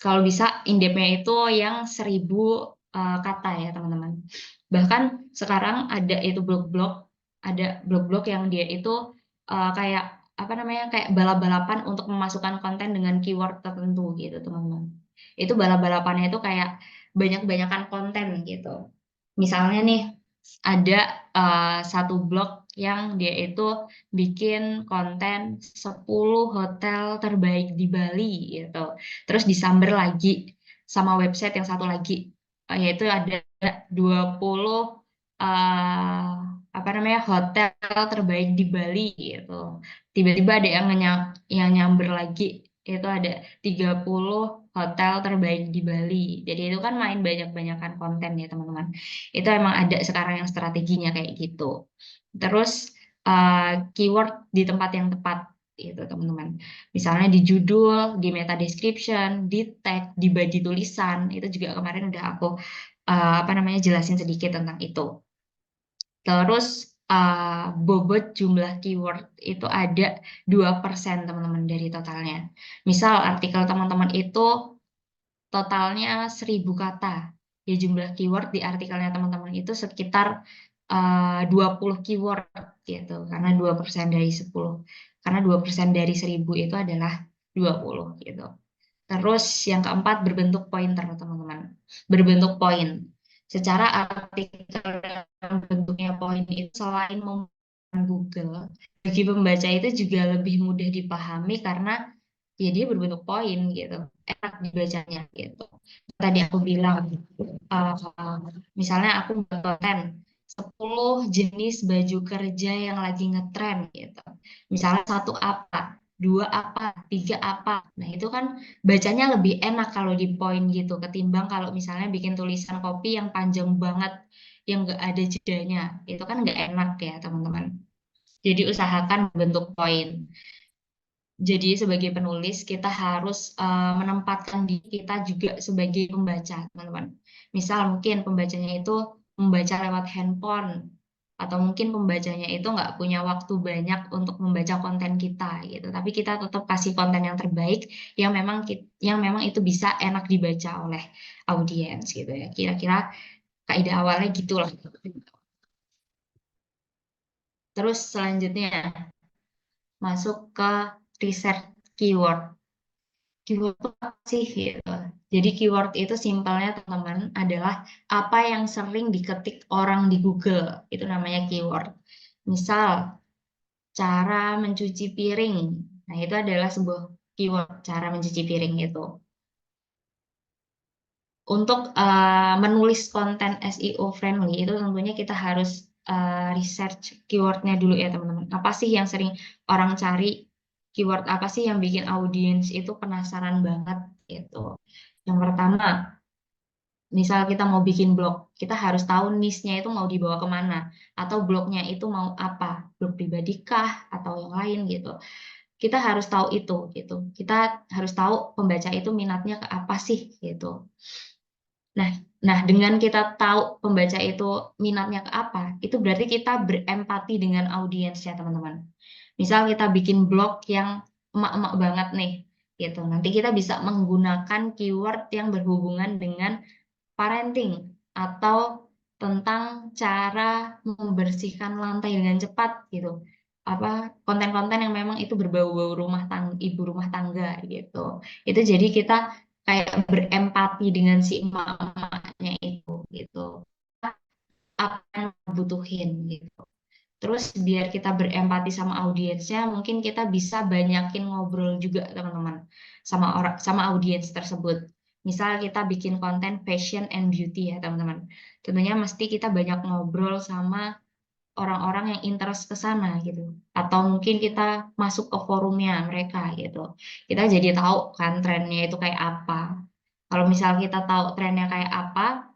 Kalau bisa in-depth-nya itu yang 1.000 kata ya, teman-teman. Bahkan sekarang ada blog-blog yang dia itu kayak apa namanya, kayak balap-balapan untuk memasukkan konten dengan keyword tertentu gitu, teman-teman. Itu balap-balapannya itu kayak banyak-banyakan konten gitu. Misalnya nih, ada satu blog yang dia itu bikin konten 10 hotel terbaik di Bali gitu. Terus disamber lagi sama website yang satu lagi, yaitu ada 20 eh, apa namanya, hotel terbaik di Bali gitu. Tiba-tiba ada yang nyamber lagi, itu ada 30 hotel terbaik di Bali. Jadi itu kan main banyak-banyakan konten ya, teman-teman. Itu emang ada sekarang yang strateginya kayak gitu. Terus keyword di tempat yang tepat itu, teman-teman. Misalnya di judul, di meta description, di tag, di body tulisan, itu juga kemarin udah aku apa namanya, jelasin sedikit tentang itu. Terus bobot jumlah keyword itu ada 2%, teman-teman, dari totalnya. Misal artikel teman-teman itu totalnya 1.000 kata. Ya, jumlah keyword di artikelnya teman-teman itu sekitar 20 keyword gitu. Karena 2% dari 10. Karena 2% dari 1.000 itu adalah 20 gitu. Terus yang keempat, berbentuk pointer, teman-teman. Berbentuk poin. secara artikel yang bentuknya poin itu selain memudahkan Google, bagi pembaca itu juga lebih mudah dipahami karena ya dia berbentuk poin gitu, enak dibacanya gitu. Tadi aku bilang, uh, misalnya aku buat konten 10 jenis baju kerja yang lagi ngetren gitu. Misalnya satu apa, dua apa, tiga apa. Nah itu kan bacanya lebih enak kalau di poin gitu, ketimbang kalau misalnya bikin tulisan copy yang panjang banget, yang nggak ada jedanya. Itu kan nggak enak ya teman-teman. Jadi usahakan bentuk poin. Jadi sebagai penulis kita harus menempatkan diri kita juga sebagai pembaca, teman-teman. Misal mungkin pembacanya itu membaca lewat handphone, atau mungkin pembacanya itu nggak punya waktu banyak untuk membaca konten kita gitu. Tapi kita tetap kasih konten yang terbaik yang memang itu bisa enak dibaca oleh audiens gitu ya. Kira-kira kaidah awalnya gitulah. Terus selanjutnya masuk ke research keyword. Keyword itu apa sih gitu. Jadi keyword itu simpelnya teman-teman adalah apa yang sering diketik orang di Google. Itu namanya keyword. Misal, cara mencuci piring. Nah, itu adalah sebuah keyword, cara mencuci piring itu. Untuk menulis konten SEO friendly itu tentunya kita harus research keywordnya dulu ya teman-teman. Apa sih yang sering orang cari? Keyword apa sih yang bikin audiens itu penasaran banget gitu. Yang pertama, misal kita mau bikin blog, kita harus tahu niche-nya itu mau dibawa kemana, atau blognya itu mau apa, blog pribadi kah, atau yang lain gitu. Kita harus tahu itu gitu. Kita harus tahu pembaca itu minatnya ke apa sih gitu. Nah, dengan kita tahu pembaca itu minatnya ke apa, itu berarti kita berempati dengan audiensnya teman-teman. Misal kita bikin blog yang emak-emak banget nih, gitu. Nanti kita bisa menggunakan keyword yang berhubungan dengan parenting atau tentang cara membersihkan lantai dengan cepat gitu. Apa konten-konten yang memang itu berbau-bau ibu rumah tangga gitu. Itu jadi kita kayak berempati dengan si emak-emaknya itu gitu. Apa yang butuhin gitu. Terus biar kita berempati sama audiensnya, mungkin kita bisa banyakin ngobrol juga teman-teman sama audiens tersebut. Misal kita bikin konten fashion and beauty ya teman-teman. Tentunya mesti kita banyak ngobrol sama orang-orang yang interest ke sana gitu. Atau mungkin kita masuk ke forumnya mereka gitu. Kita jadi tahu kan trennya itu kayak apa. Kalau misal kita tahu trennya kayak apa,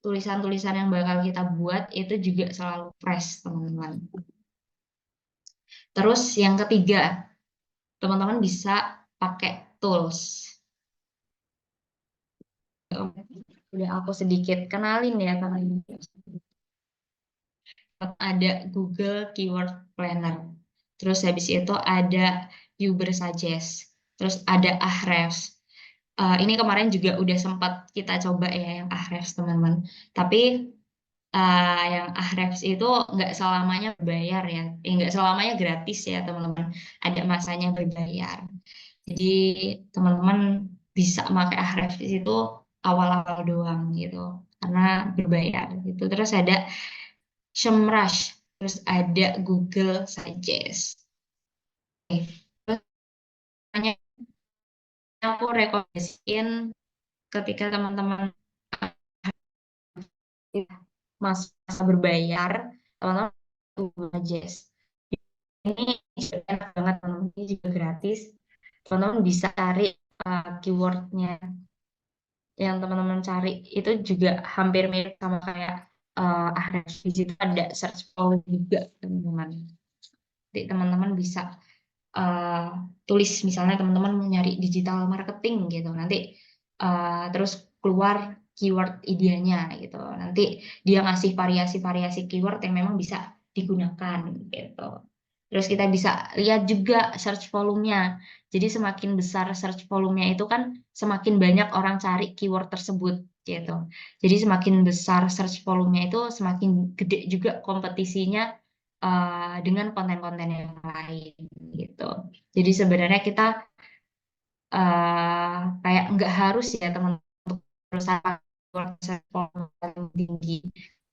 tulisan-tulisan yang bakal kita buat itu juga selalu fresh teman-teman. Terus yang ketiga, teman-teman bisa pakai tools. Udah aku sedikit kenalin ya karena ini ada Google Keyword Planner. Terus habis itu ada Ubersuggest. Terus ada Ahrefs. Ini kemarin juga udah sempat kita coba ya yang Ahrefs teman-teman. Tapi yang Ahrefs itu nggak selamanya berbayar ya. Nggak selamanya gratis ya teman-teman. Ada masanya berbayar. Jadi teman-teman bisa pakai Ahrefs itu awal-awal doang gitu karena berbayar gitu. Terus ada SEMrush, terus ada Google Suggest. Oke. Terus hanya aku rekomendasiin ketika teman-teman masa berbayar, teman-teman Google Suggest. Ini enak banget teman-teman, ini juga gratis. Teman-teman bisa cari keywordnya yang teman-teman cari itu juga hampir mirip sama kayak Ahrefs. Di situ ada search power juga teman-teman. Jadi teman-teman bisa uh, tulis misalnya teman-teman mau nyari digital marketing gitu. Nanti terus keluar keyword ideanya gitu. Nanti dia ngasih variasi-variasi keyword yang memang bisa digunakan gitu. Terus kita bisa lihat juga search volume-nya. Jadi semakin besar search volume-nya itu kan semakin banyak orang cari keyword tersebut gitu. Jadi semakin besar search volume-nya itu semakin gede juga kompetisinya dengan konten-konten yang lain gitu. Jadi sebenarnya kita kayak nggak harus ya teman-teman untuk berusaha search volume paling tinggi.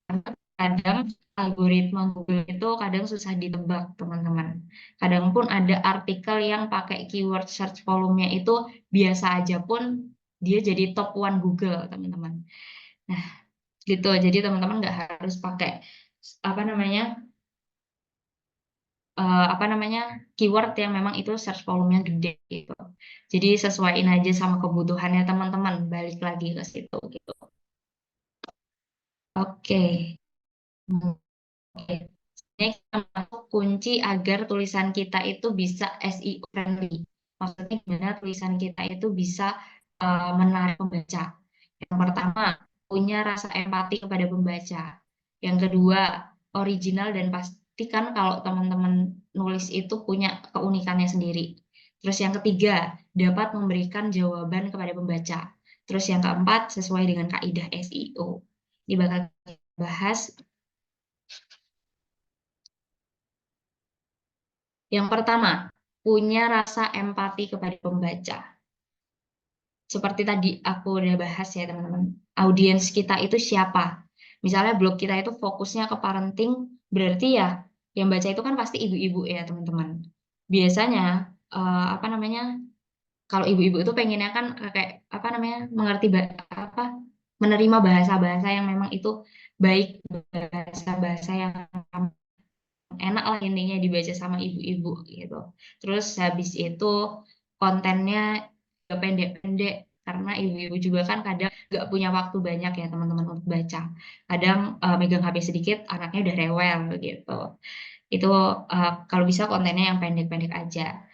Karena kadang algoritma Google itu kadang susah ditebak, teman-teman. Kadang pun ada artikel yang pakai keyword search volume-nya itu biasa aja pun dia jadi top one Google, teman-teman. Nah, gitu. Jadi teman-teman nggak harus pakai apa namanya keyword yang memang itu search volume-nya gede gitu. Jadi sesuaiin aja sama kebutuhannya teman-teman. Balik lagi ke situ gitu. Oke. Oke. Ini kita masuk kunci agar tulisan kita itu bisa SEO friendly. Maksudnya gimana tulisan kita itu bisa menarik pembaca. Yang pertama, punya rasa empati kepada pembaca. Yang kedua, original dan pastikan kalau teman-teman nulis itu punya keunikannya sendiri. Terus yang ketiga, dapat memberikan jawaban kepada pembaca. Terus yang keempat, sesuai dengan kaidah SEO. Ini bakal kita bahas. Yang pertama, punya rasa empati kepada pembaca. Seperti tadi aku udah bahas ya teman-teman, audiens kita itu siapa? Misalnya blog kita itu fokusnya ke parenting, berarti ya yang baca itu kan pasti ibu-ibu ya teman-teman. Biasanya apa namanya? Kalau ibu-ibu itu pengennya kan kayak apa namanya? Mengerti apa? Menerima bahasa-bahasa yang memang itu baik, bahasa-bahasa yang enak lah intinya dibaca sama ibu-ibu gitu. Terus habis itu kontennya juga pendek-pendek karena ibu-ibu juga kan kadang nggak punya waktu banyak ya teman-teman untuk baca. Kadang megang HP sedikit anaknya udah rewel gitu. Itu kalau bisa kontennya yang pendek-pendek aja.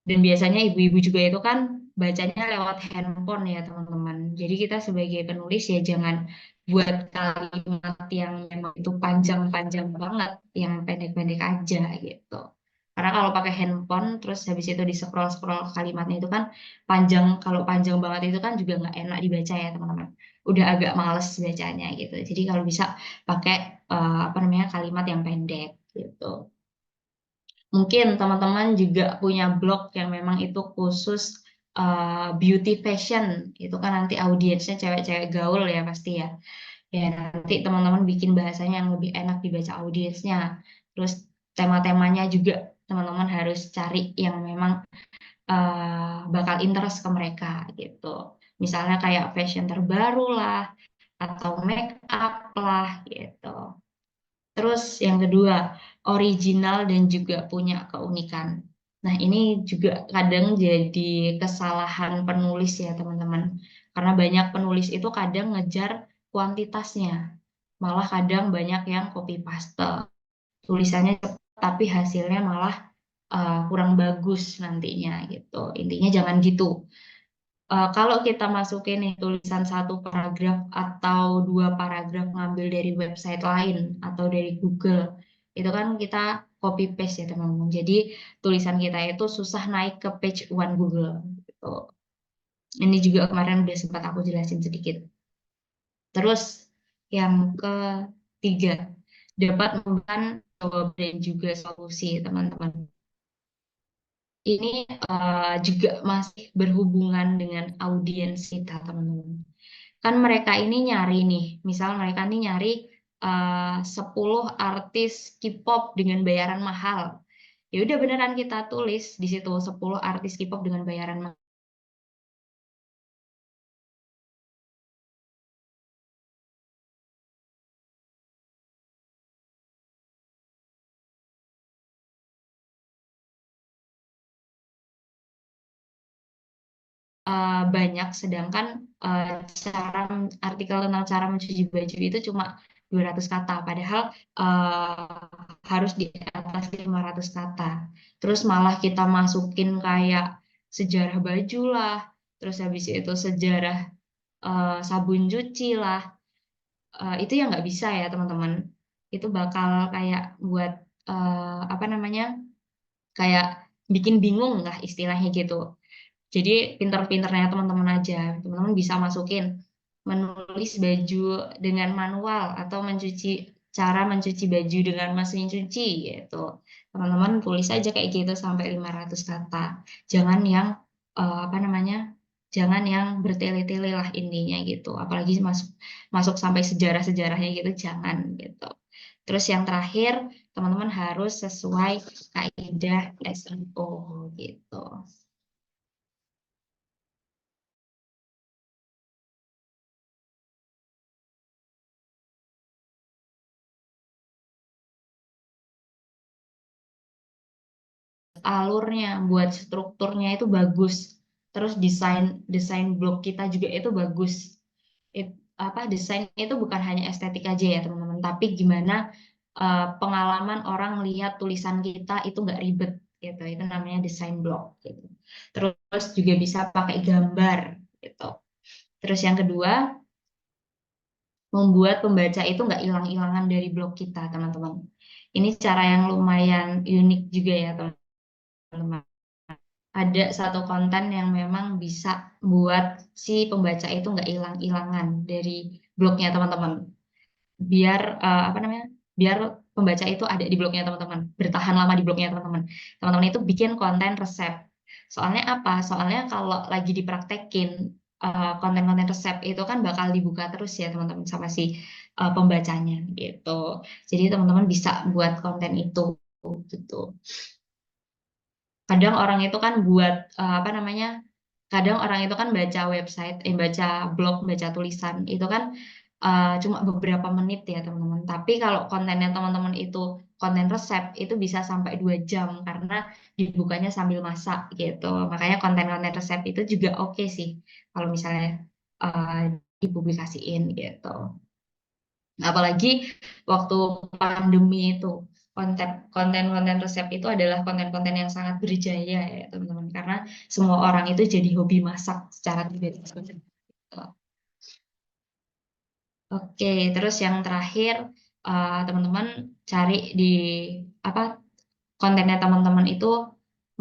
Dan biasanya ibu-ibu juga itu kan bacanya lewat handphone ya teman-teman. Jadi kita sebagai penulis ya jangan buat kalimat yang memang itu panjang-panjang banget, yang pendek-pendek aja gitu. Karena kalau pakai handphone terus habis itu di scroll-scroll kalimatnya itu kan panjang, kalau panjang banget itu kan juga nggak enak dibaca ya teman-teman. Udah agak males bacanya gitu. Jadi kalau bisa pakai apa namanya kalimat yang pendek gitu. Mungkin teman-teman juga punya blog yang memang itu khusus beauty fashion. Itu kan nanti audiensnya cewek-cewek gaul ya pasti ya. Ya nanti teman-teman bikin bahasanya yang lebih enak dibaca audiensnya. Terus tema-temanya juga teman-teman harus cari yang memang bakal interest ke mereka gitu. Misalnya kayak fashion terbaru lah, atau make up lah gitu. Terus yang kedua, original dan juga punya keunikan. Nah, ini juga kadang jadi kesalahan penulis ya, teman-teman. Karena banyak penulis itu kadang ngejar kuantitasnya. Malah kadang banyak yang copy paste. Tulisannya cepat, tapi hasilnya malah kurang bagus nantinya gitu. Intinya jangan gitu. Kalau kita masukin nih tulisan satu paragraf atau dua paragraf ngambil dari website lain atau dari Google, itu kan kita copy paste ya teman-teman. Jadi tulisan kita itu susah naik ke page one Google. Gitu. Ini juga kemarin udah sempat aku jelasin sedikit. Terus yang ketiga, dapat memberikan jawaban dan juga solusi teman-teman. Ini juga masih berhubungan dengan audiens kita teman-teman. Kan mereka ini nyari nih, misal mereka ini nyari 10 artis K-pop dengan bayaran mahal. Ya udah beneran kita tulis di situ 10 artis K-pop dengan bayaran mahal. Banyak, sedangkan cara artikel tentang cara mencuci baju itu cuma 200 kata, padahal harus di atas 500 kata. Terus malah kita masukin kayak sejarah baju lah, terus habis itu sejarah sabun cuci lah, itu yang nggak bisa ya teman-teman. Itu bakal kayak buat apa namanya, kayak bikin bingung lah istilahnya gitu. Jadi pinter-pinternya teman-teman aja, teman-teman bisa masukin menulis baju dengan manual atau cara mencuci baju dengan mesin cuci gitu. Teman-teman tulis aja kayak gitu sampai 500 kata. Jangan yang apa namanya? Jangan yang bertele-tele lah intinya gitu. Apalagi masuk masuk sampai sejarah-sejarahnya gitu, jangan gitu. Terus yang terakhir, teman-teman harus sesuai kaidah SEO gitu. Alurnya, buat strukturnya itu bagus. Terus desain desain blog kita juga itu bagus. Apa desain itu bukan hanya estetik aja ya teman-teman, tapi gimana pengalaman orang lihat tulisan kita itu nggak ribet gitu. Itu namanya desain blog gitu. Terus juga bisa pakai gambar gitu. Terus yang kedua, membuat pembaca itu nggak hilang-hilangan dari blog kita teman-teman. Ini cara yang lumayan unik juga ya teman-teman. Ada satu konten yang memang bisa buat si pembaca itu nggak hilang-hilangan dari blognya teman-teman. Biar apa namanya? Biar pembaca itu ada di blognya teman-teman, bertahan lama di blognya teman-teman. Teman-teman itu bikin konten resep. Soalnya apa? Soalnya kalau lagi dipraktekin konten-konten resep itu kan bakal dibuka terus ya teman-teman sama si pembacanya gitu. Jadi teman-teman bisa buat konten itu gitu. Kadang orang itu kan buat apa namanya? Kadang orang itu kan baca website, baca blog, baca tulisan itu kan cuma beberapa menit ya teman-teman. Tapi kalau kontennya teman-teman itu konten resep itu bisa sampai 2 jam karena dibukanya sambil masak gitu. Makanya konten-konten resep itu juga oke sih kalau misalnya uh, dipublikasiin gitu. Apalagi waktu pandemi itu konten-konten resep itu adalah konten-konten yang sangat berjaya ya teman-teman karena semua orang itu jadi hobi masak secara tiba-tiba. Oke, terus yang terakhir teman-teman cari di apa kontennya teman-teman itu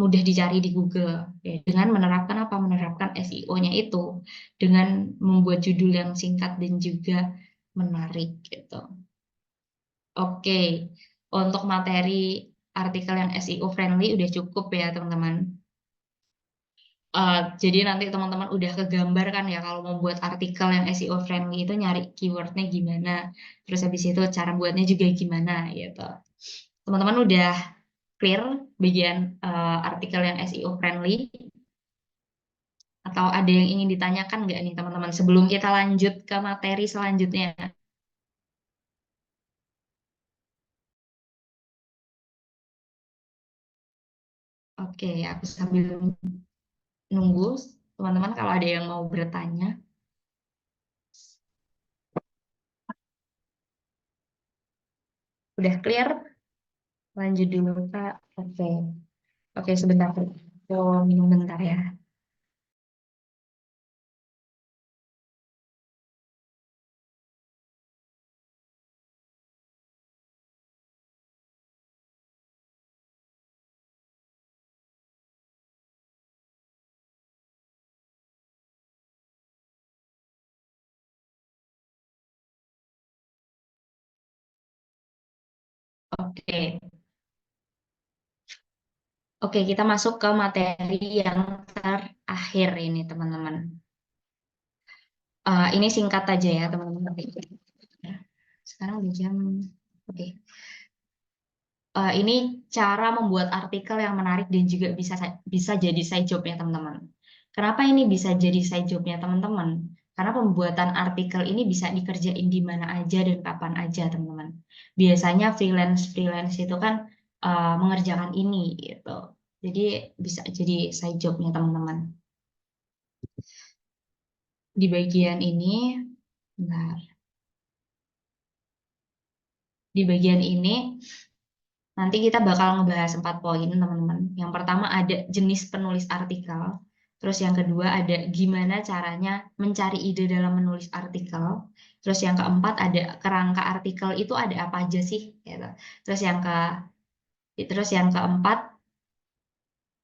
mudah dicari di Google ya, dengan menerapkan apa menerapkan SEO-nya itu dengan membuat judul yang singkat dan juga menarik gitu. Oke, untuk materi artikel yang SEO friendly udah cukup ya teman-teman. Jadi nanti teman-teman udah kegambar kan ya kalau mau buat artikel yang SEO friendly itu nyari keywordnya gimana, terus habis itu cara buatnya juga gimana gitu. Teman-teman udah clear bagian artikel yang SEO friendly atau ada yang ingin ditanyakan nggak nih teman-teman sebelum kita lanjut ke materi selanjutnya? Oke, aku sambil nunggu teman-teman kalau ada yang mau bertanya. Udah clear? Lanjut dulu Kak. Oke. Oke, sebentar. Aku minum bentar ya. Oke. Oke, kita masuk ke materi yang terakhir ini, teman-teman. Ini singkat aja ya, teman-teman. Sekarang udah jam. Oke. Ini cara membuat artikel yang menarik dan juga bisa jadi side job-nya, teman-teman. Kenapa ini bisa jadi side job-nya, teman-teman? Karena pembuatan artikel ini bisa dikerjain di mana aja dan kapan aja, teman-teman. Biasanya freelance itu kan mengerjakan ini gitu. Jadi bisa jadi side job-nya, teman-teman. Di bagian ini, bentar. Di bagian ini nanti kita bakal ngebahas 4 poin, teman-teman. Yang pertama ada jenis penulis artikel. Terus yang kedua ada gimana caranya mencari ide dalam menulis artikel. Terus yang keempat ada kerangka artikel itu ada apa aja sih, gitu. Terus yang ke terus yang keempat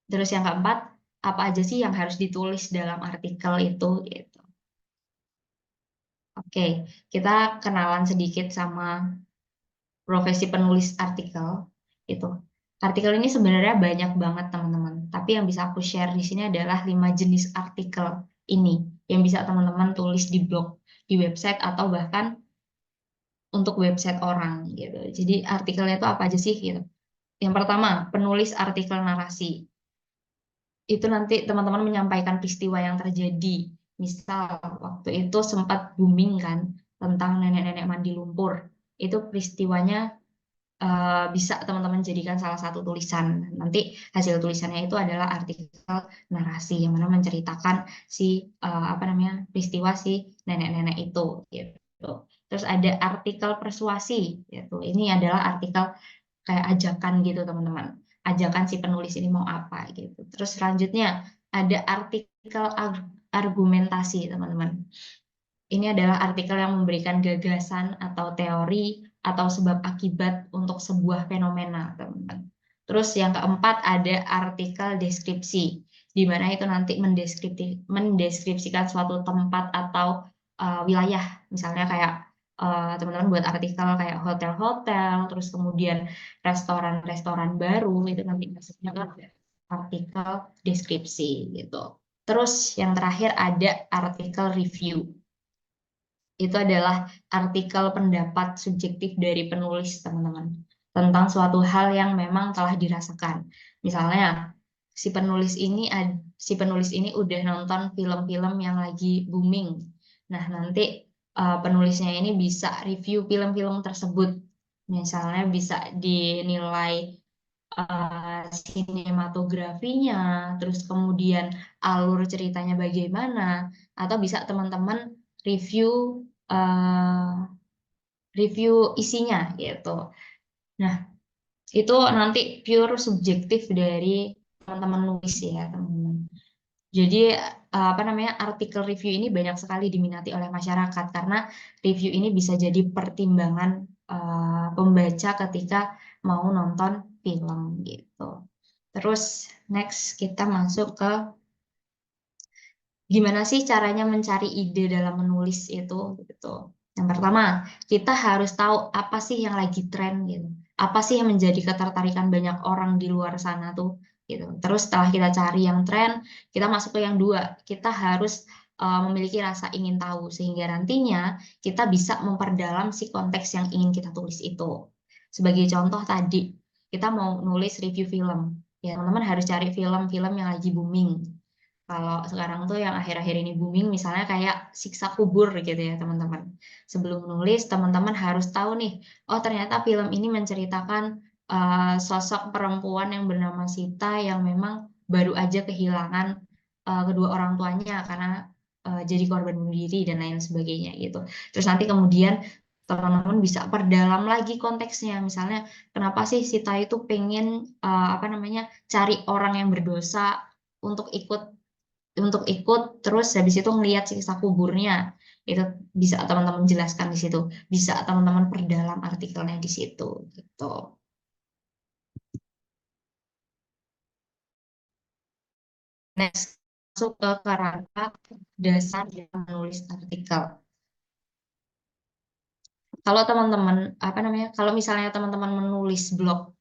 terus yang keempat apa aja sih yang harus ditulis dalam artikel itu, gitu. Oke, kita kenalan sedikit sama profesi penulis artikel itu. Artikel ini sebenarnya banyak banget teman-teman, tapi yang bisa aku share di sini adalah 5 jenis artikel ini yang bisa teman-teman tulis di blog, di website, atau bahkan untuk website orang gitu. Jadi artikelnya itu apa aja sih gitu. Yang pertama, penulis artikel narasi. Itu nanti teman-teman menyampaikan peristiwa yang terjadi. Misal waktu itu sempat booming kan tentang nenek-nenek mandi lumpur. Itu peristiwanya bisa teman-teman jadikan salah satu tulisan. Nanti hasil tulisannya itu adalah artikel narasi yang mana menceritakan si apa namanya peristiwa si nenek-nenek itu gitu. Terus ada artikel persuasi gitu. Ini adalah artikel kayak ajakan gitu teman-teman. Ajakan si penulis ini mau apa gitu. Terus selanjutnya ada artikel argumentasi teman-teman. Ini adalah artikel yang memberikan gagasan atau teori atau sebab akibat untuk sebuah fenomena, teman-teman. Terus yang keempat ada artikel deskripsi, di mana itu nanti mendeskripsikan suatu tempat atau wilayah, misalnya kayak teman-teman buat artikel kayak hotel-hotel, terus kemudian restoran-restoran baru, itu nanti masuknya ke artikel deskripsi gitu. Terus yang terakhir ada artikel review. Itu adalah artikel pendapat subjektif dari penulis, teman-teman, tentang suatu hal yang memang telah dirasakan. Misalnya, si penulis ini udah nonton film-film yang lagi booming. Nah, nanti penulisnya ini bisa review film-film tersebut. Misalnya bisa dinilai sinematografinya, terus kemudian alur ceritanya bagaimana, atau bisa teman-teman review eh, review isinya gitu. Nah, itu nanti pure subjektif dari teman-teman nulis ya, teman-teman. Jadi apa namanya artikel review ini banyak sekali diminati oleh masyarakat karena review ini bisa jadi pertimbangan pembaca ketika mau nonton film gitu. Terus next kita masuk ke gimana sih caranya mencari ide dalam menulis itu gitu. Yang pertama, kita harus tahu apa sih yang lagi tren gitu. Apa sih yang menjadi ketertarikan banyak orang di luar sana tuh gitu. Terus setelah kita cari yang tren, kita masuk ke yang dua. Kita harus memiliki rasa ingin tahu sehingga nantinya kita bisa memperdalam si konteks yang ingin kita tulis itu. Sebagai contoh tadi, kita mau nulis review film. Ya, teman-teman harus cari film-film yang lagi booming. Kalau sekarang tuh yang akhir-akhir ini booming misalnya kayak Siksa Kubur gitu ya teman-teman. Sebelum nulis teman-teman harus tahu nih, oh ternyata film ini menceritakan sosok perempuan yang bernama Sita yang memang baru aja kehilangan kedua orang tuanya karena jadi korban bunuh diri dan lain sebagainya gitu. Terus nanti kemudian teman-teman bisa perdalam lagi konteksnya. Misalnya kenapa sih Sita itu pengen apa namanya cari orang yang berdosa untuk ikut terus habis itu ngelihat siksa kuburnya itu bisa teman-teman jelaskan di situ bisa teman-teman perdalam artikelnya di situ gitu. Next masuk ke kerangka dasar dalam menulis artikel. Kalau teman-teman apa namanya kalau misalnya teman-teman menulis blog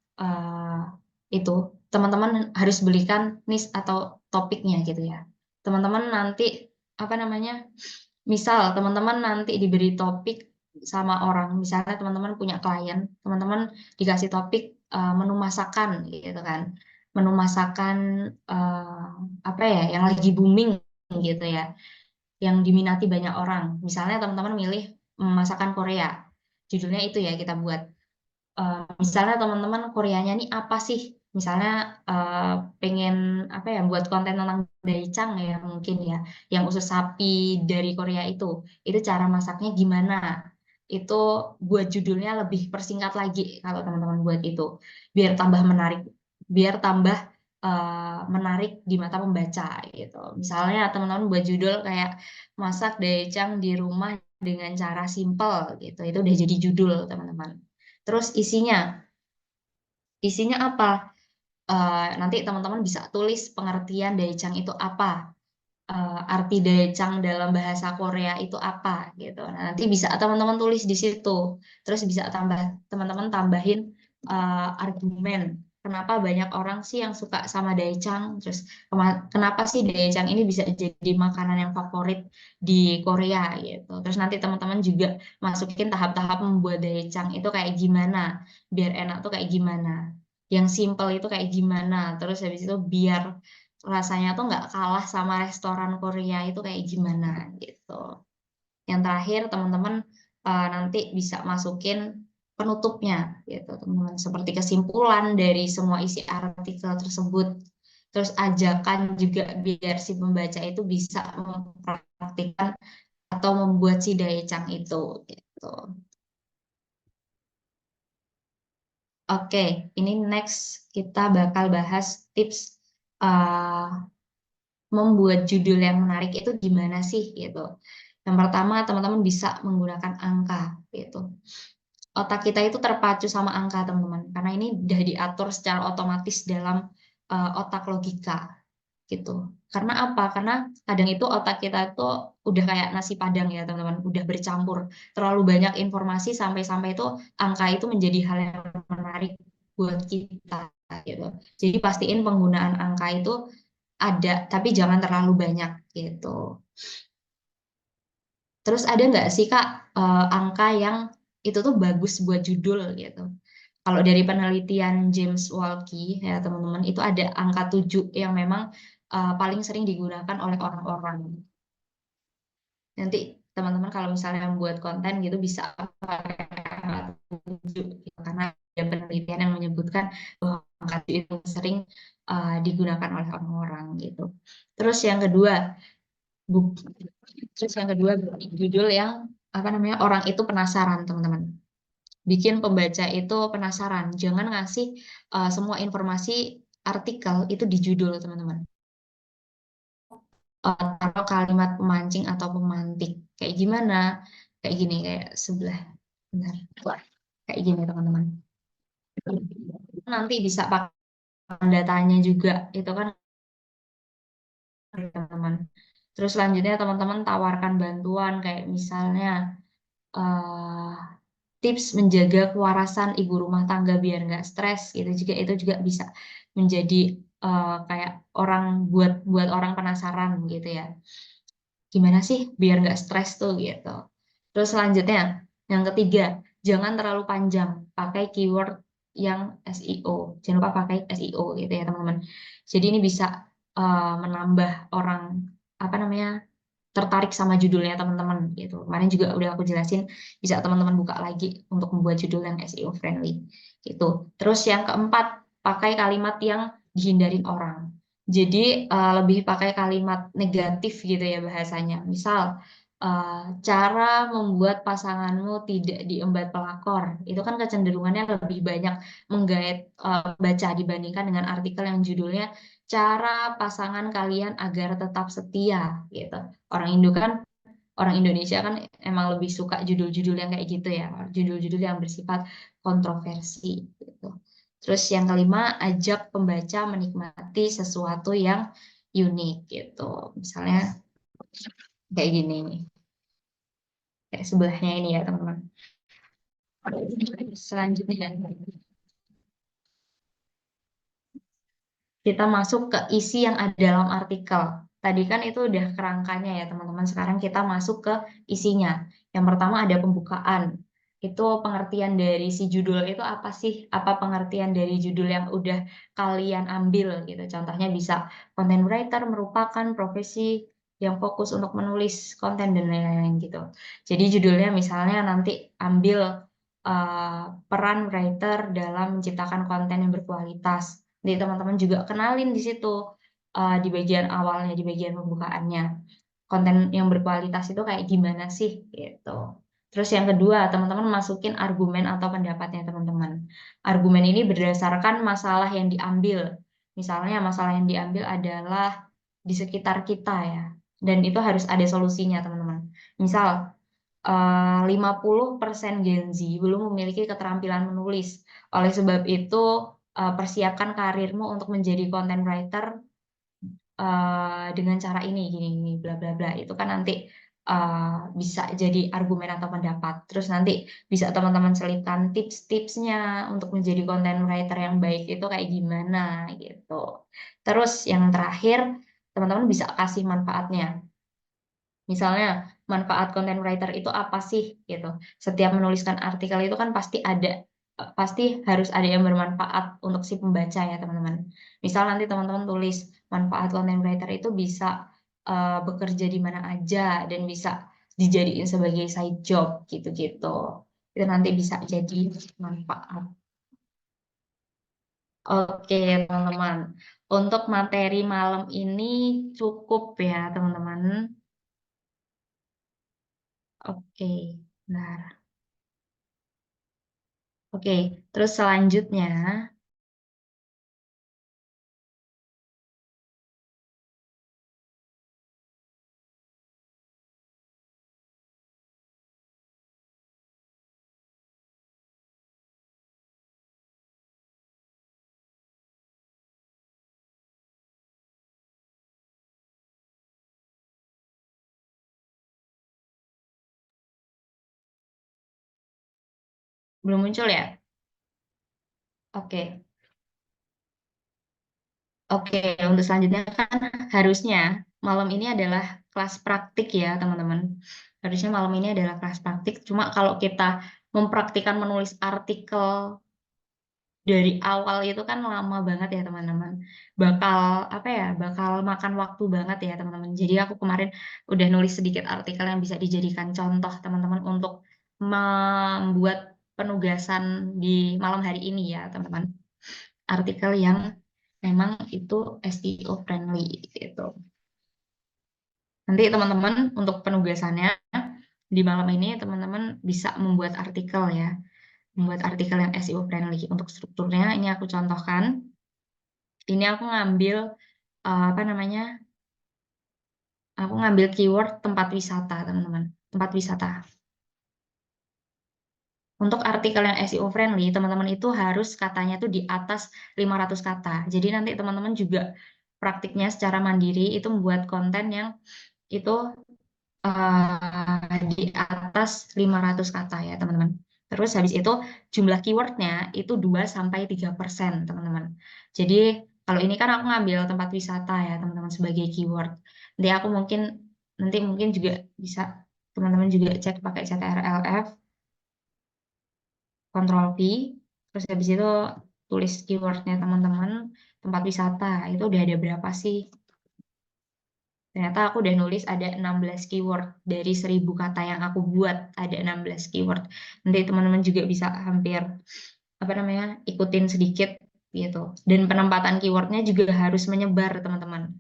itu teman-teman harus belikan niche atau topiknya gitu ya teman-teman nanti apa namanya misal teman-teman nanti diberi topik sama orang, misalnya teman-teman punya klien, teman-teman dikasih topik menu masakan gitu kan. Menu masakan apa ya yang lagi booming gitu ya, yang diminati banyak orang. Misalnya teman-teman milih masakan Korea. Judulnya itu ya kita buat. Misalnya teman-teman Koreanya nih apa sih? Misalnya pengen apa ya buat konten tentang daicang ya mungkin ya, yang usus sapi dari Korea itu cara masaknya gimana? Itu buat judulnya lebih persingkat lagi kalau teman-teman buat itu, biar tambah menarik, biar tambah menarik di mata pembaca gitu. Misalnya teman-teman buat judul kayak masak daicang di rumah dengan cara simple gitu, itu udah jadi judul teman-teman. Terus isinya apa? Nanti teman-teman bisa tulis pengertian daecang itu apa, arti daecang dalam bahasa Korea itu apa gitu. Nah, nanti bisa teman-teman tulis di situ. Terus bisa teman-teman tambahin argumen. kenapa banyak orang sih yang suka sama daecang, terus kenapa sih daecang ini bisa jadi makanan yang favorit di Korea gitu. Terus nanti teman-teman juga masukin tahap-tahap membuat daecang itu kayak gimana, biar enak tuh kayak gimana. Yang simple itu kayak gimana, terus habis itu biar rasanya tuh nggak kalah sama restoran Korea itu kayak gimana gitu. Yang terakhir teman-teman nanti bisa masukin penutupnya gitu teman-teman, seperti kesimpulan dari semua isi artikel tersebut. Terus ajakan juga biar si pembaca itu bisa mempraktikkan atau membuat si daecang itu gitu. Oke, ini next kita bakal bahas tips membuat judul yang menarik itu gimana sih gitu. Yang pertama, teman-teman bisa menggunakan angka gitu. Otak kita itu terpacu sama angka, teman-teman, karena ini udah diatur secara otomatis dalam otak logika gitu. Karena apa? Karena kadang itu otak kita itu udah kayak nasi padang ya, teman-teman, udah bercampur. Terlalu banyak informasi sampai-sampai itu angka itu menjadi hal yang menarik buat kita gitu. Jadi pastiin penggunaan angka itu ada, tapi jangan terlalu banyak gitu. Terus ada nggak sih Kak angka yang itu tuh bagus buat judul gitu? Kalau dari penelitian James Walke ya teman-teman, itu ada angka 7 yang memang paling sering digunakan oleh orang-orang. Nanti teman-teman kalau misalnya membuat konten gitu bisa pakai angka 7 gitu. Karena ada penelitian yang menyebutkan bahwa angka 7 itu sering digunakan oleh orang-orang gitu. Terus yang kedua, bu- terus yang kedua judul yang apa namanya, orang itu penasaran teman-teman, bikin pembaca itu penasaran. Jangan ngasih semua informasi artikel itu di judul teman-teman. Taruh kalimat pemancing atau pemantik kayak gimana, kayak gini, kayak sebelah, benar. Wah, kayak gini teman-teman. Nanti bisa pakai datanya juga itu kan teman-teman. Terus selanjutnya teman-teman tawarkan bantuan kayak misalnya eh, tips menjaga kewarasan ibu rumah tangga biar nggak stres gitu juga, itu juga bisa menjadi kayak orang, buat buat orang penasaran gitu ya, gimana sih biar nggak stres tuh gitu. Terus selanjutnya yang ketiga, jangan terlalu panjang, pakai keyword yang SEO, jangan lupa pakai SEO gitu ya teman-teman. Jadi ini bisa menambah orang apa namanya, tertarik sama judulnya teman-teman gitu. Kemarin juga udah aku jelasin, bisa teman-teman buka lagi untuk membuat judul yang SEO friendly gitu. Terus yang keempat, pakai kalimat yang dihindarin orang. Jadi lebih pakai kalimat negatif gitu ya bahasanya. Misal cara membuat pasanganmu tidak diembat pelakor. Itu kan kecenderungannya lebih banyak menggait baca dibandingkan dengan artikel yang judulnya cara pasangan kalian agar tetap setia gitu. Orang Indo kan, orang Indonesia kan emang lebih suka judul-judul yang kayak gitu ya, judul-judul yang bersifat kontroversi gitu. Terus yang kelima, ajak pembaca menikmati sesuatu yang unik gitu. Misalnya kayak gini nih, kayak sebelahnya ini ya teman-teman. Selanjutnya kita masuk ke isi yang ada dalam artikel. Tadi kan itu udah kerangkanya ya teman-teman. Sekarang kita masuk ke isinya. Yang pertama ada pembukaan. Itu pengertian dari si judul itu apa sih? Apa pengertian dari judul yang udah kalian ambil gitu. Contohnya bisa content writer merupakan profesi yang fokus untuk menulis konten dan lain-lain gitu. Jadi judulnya misalnya nanti ambil peran writer dalam menciptakan konten yang berkualitas. Jadi teman-teman juga kenalin di situ di bagian awalnya, di bagian pembukaannya. Konten yang berkualitas itu kayak gimana sih gitu. Terus yang kedua, teman-teman masukin argumen atau pendapatnya teman-teman. Argumen ini berdasarkan masalah yang diambil. Misalnya masalah yang diambil adalah di sekitar kita ya. Dan itu harus ada solusinya teman-teman. Misal 50% Gen Z belum memiliki keterampilan menulis. Oleh sebab itu, persiapkan karirmu untuk menjadi content writer dengan cara ini, gini, bla bla bla. Itu kan nanti bisa jadi argumen atau pendapat. Terus nanti bisa teman-teman selipkan tips-tipsnya untuk menjadi content writer yang baik itu kayak gimana gitu. Terus yang terakhir, teman-teman bisa kasih manfaatnya. Misalnya, manfaat content writer itu apa sih gitu. Setiap menuliskan artikel itu kan pasti harus ada yang bermanfaat untuk si pembaca ya, teman-teman. Misal nanti teman-teman tulis manfaat content writer itu bisa bekerja di mana aja dan bisa dijadiin sebagai side job gitu-gitu. Itu nanti bisa jadi manfaat. Oke, teman-teman. Untuk materi malam ini cukup ya, teman-teman. Oke, nah. Oke, terus selanjutnya, belum muncul ya? Oke, oke. Untuk selanjutnya kan harusnya malam ini adalah kelas praktik ya, teman-teman. Harusnya malam ini adalah kelas praktik. Cuma kalau kita mempraktikkan menulis artikel dari awal itu kan lama banget ya, teman-teman. Bakal apa ya? Bakal makan waktu banget ya, teman-teman. Jadi aku kemarin udah nulis sedikit artikel yang bisa dijadikan contoh, teman-teman, untuk membuat penugasan di malam hari ini ya, teman-teman. Artikel yang memang itu SEO friendly gitu. Nanti teman-teman untuk penugasannya di malam ini teman-teman bisa membuat artikel ya, membuat artikel yang SEO friendly. Untuk strukturnya ini aku contohkan. Ini aku ngambil apa namanya? Aku ngambil keyword tempat wisata, teman-teman. Tempat wisata. Untuk artikel yang SEO friendly, teman-teman itu harus katanya tuh di atas 500 kata. Jadi nanti teman-teman juga praktiknya secara mandiri itu membuat konten yang itu di atas 500 kata ya, teman-teman. Terus habis itu jumlah keywordnya itu 2-3%, teman-teman. Jadi kalau ini kan aku ngambil tempat wisata ya, teman-teman, sebagai keyword. Nanti mungkin juga bisa teman-teman juga cek pakai CTRLF, Ctrl V, terus habis itu tulis keywordnya teman-teman, tempat wisata, itu udah ada berapa sih? Ternyata aku udah nulis ada 16 keyword dari 1000 kata yang aku buat, ada 16 keyword. Nanti teman-teman juga bisa hampir apa namanya ikutin sedikit gitu. Dan penempatan keywordnya juga harus menyebar, teman-teman.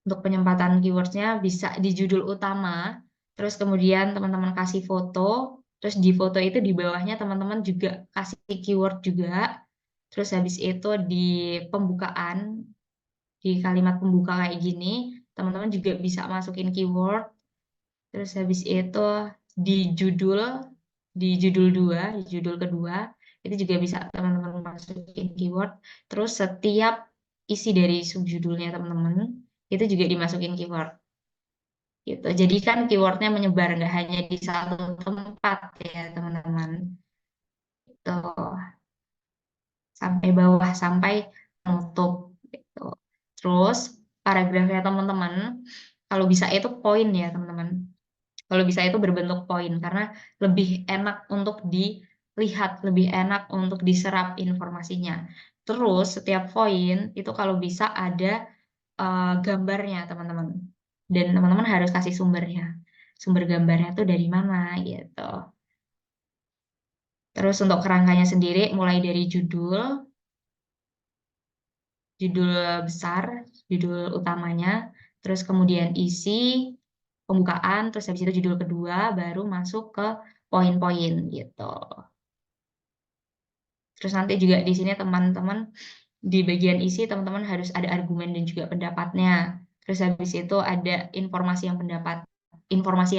Untuk penempatan keywordnya bisa di judul utama, terus kemudian teman-teman kasih foto, terus di foto itu di bawahnya teman-teman juga kasih keyword juga. Terus habis itu di pembukaan, di kalimat pembuka kayak gini, teman-teman juga bisa masukin keyword. Terus habis itu di judul, di judul kedua, itu juga bisa teman-teman masukin keyword. Terus setiap isi dari subjudulnya teman-teman, itu juga dimasukin keyword. Gitu. Jadi kan keywordnya menyebar, nggak hanya di satu tempat ya, teman-teman. Itu sampai bawah, sampai menutup gitu. Terus paragrafnya teman-teman, kalau bisa itu poin ya, teman-teman. Kalau bisa itu berbentuk poin karena lebih enak untuk dilihat, lebih enak untuk diserap informasinya. Terus setiap poin itu kalau bisa ada gambarnya, teman-teman. Dan teman-teman harus kasih sumbernya. Sumber gambarnya tuh dari mana gitu. Terus untuk kerangkanya sendiri mulai dari judul, judul besar, judul utamanya, terus kemudian isi, pembukaan, terus habis itu judul kedua, baru masuk ke poin-poin gitu. Terus nanti juga di sini teman-teman di bagian isi teman-teman harus ada argumen dan juga pendapatnya. Terus habis itu ada informasi yang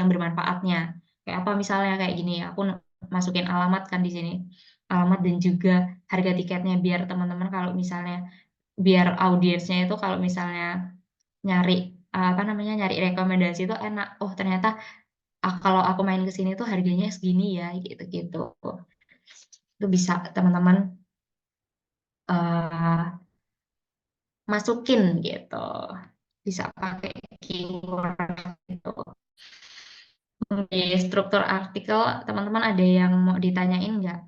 bermanfaatnya. Kayak apa misalnya kayak gini, aku masukin alamat kan di sini. Alamat dan juga harga tiketnya biar teman-teman kalau misalnya biar audiensnya itu kalau misalnya nyari apa namanya nyari rekomendasi itu enak. Oh ternyata kalau aku main ke sini tuh harganya segini ya gitu-gitu. Itu bisa teman-teman eh, masukin gitu. Bisa pakai keyword gitu. Di struktur artikel teman-teman ada yang mau ditanyain nggak?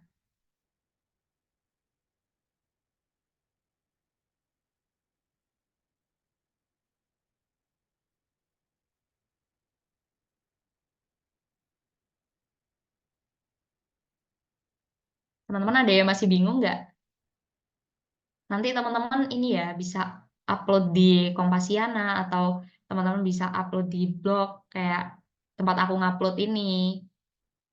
Teman-teman ada yang masih bingung nggak? Nanti teman-teman ini ya bisa upload di Kompasiana atau teman-teman bisa upload di blog kayak tempat aku ngupload ini.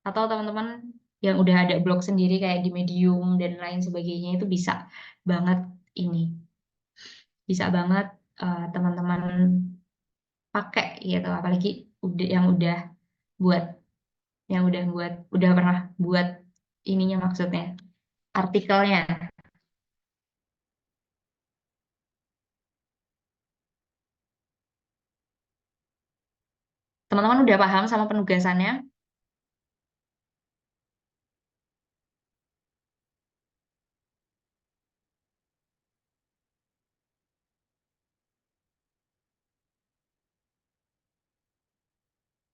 Atau teman-teman yang udah ada blog sendiri kayak di Medium dan lain sebagainya itu bisa banget ini. Bisa banget teman-teman pakai gitu. Apalagi udah buat udah pernah buat ininya maksudnya artikelnya. Teman-teman udah paham sama penugasannya?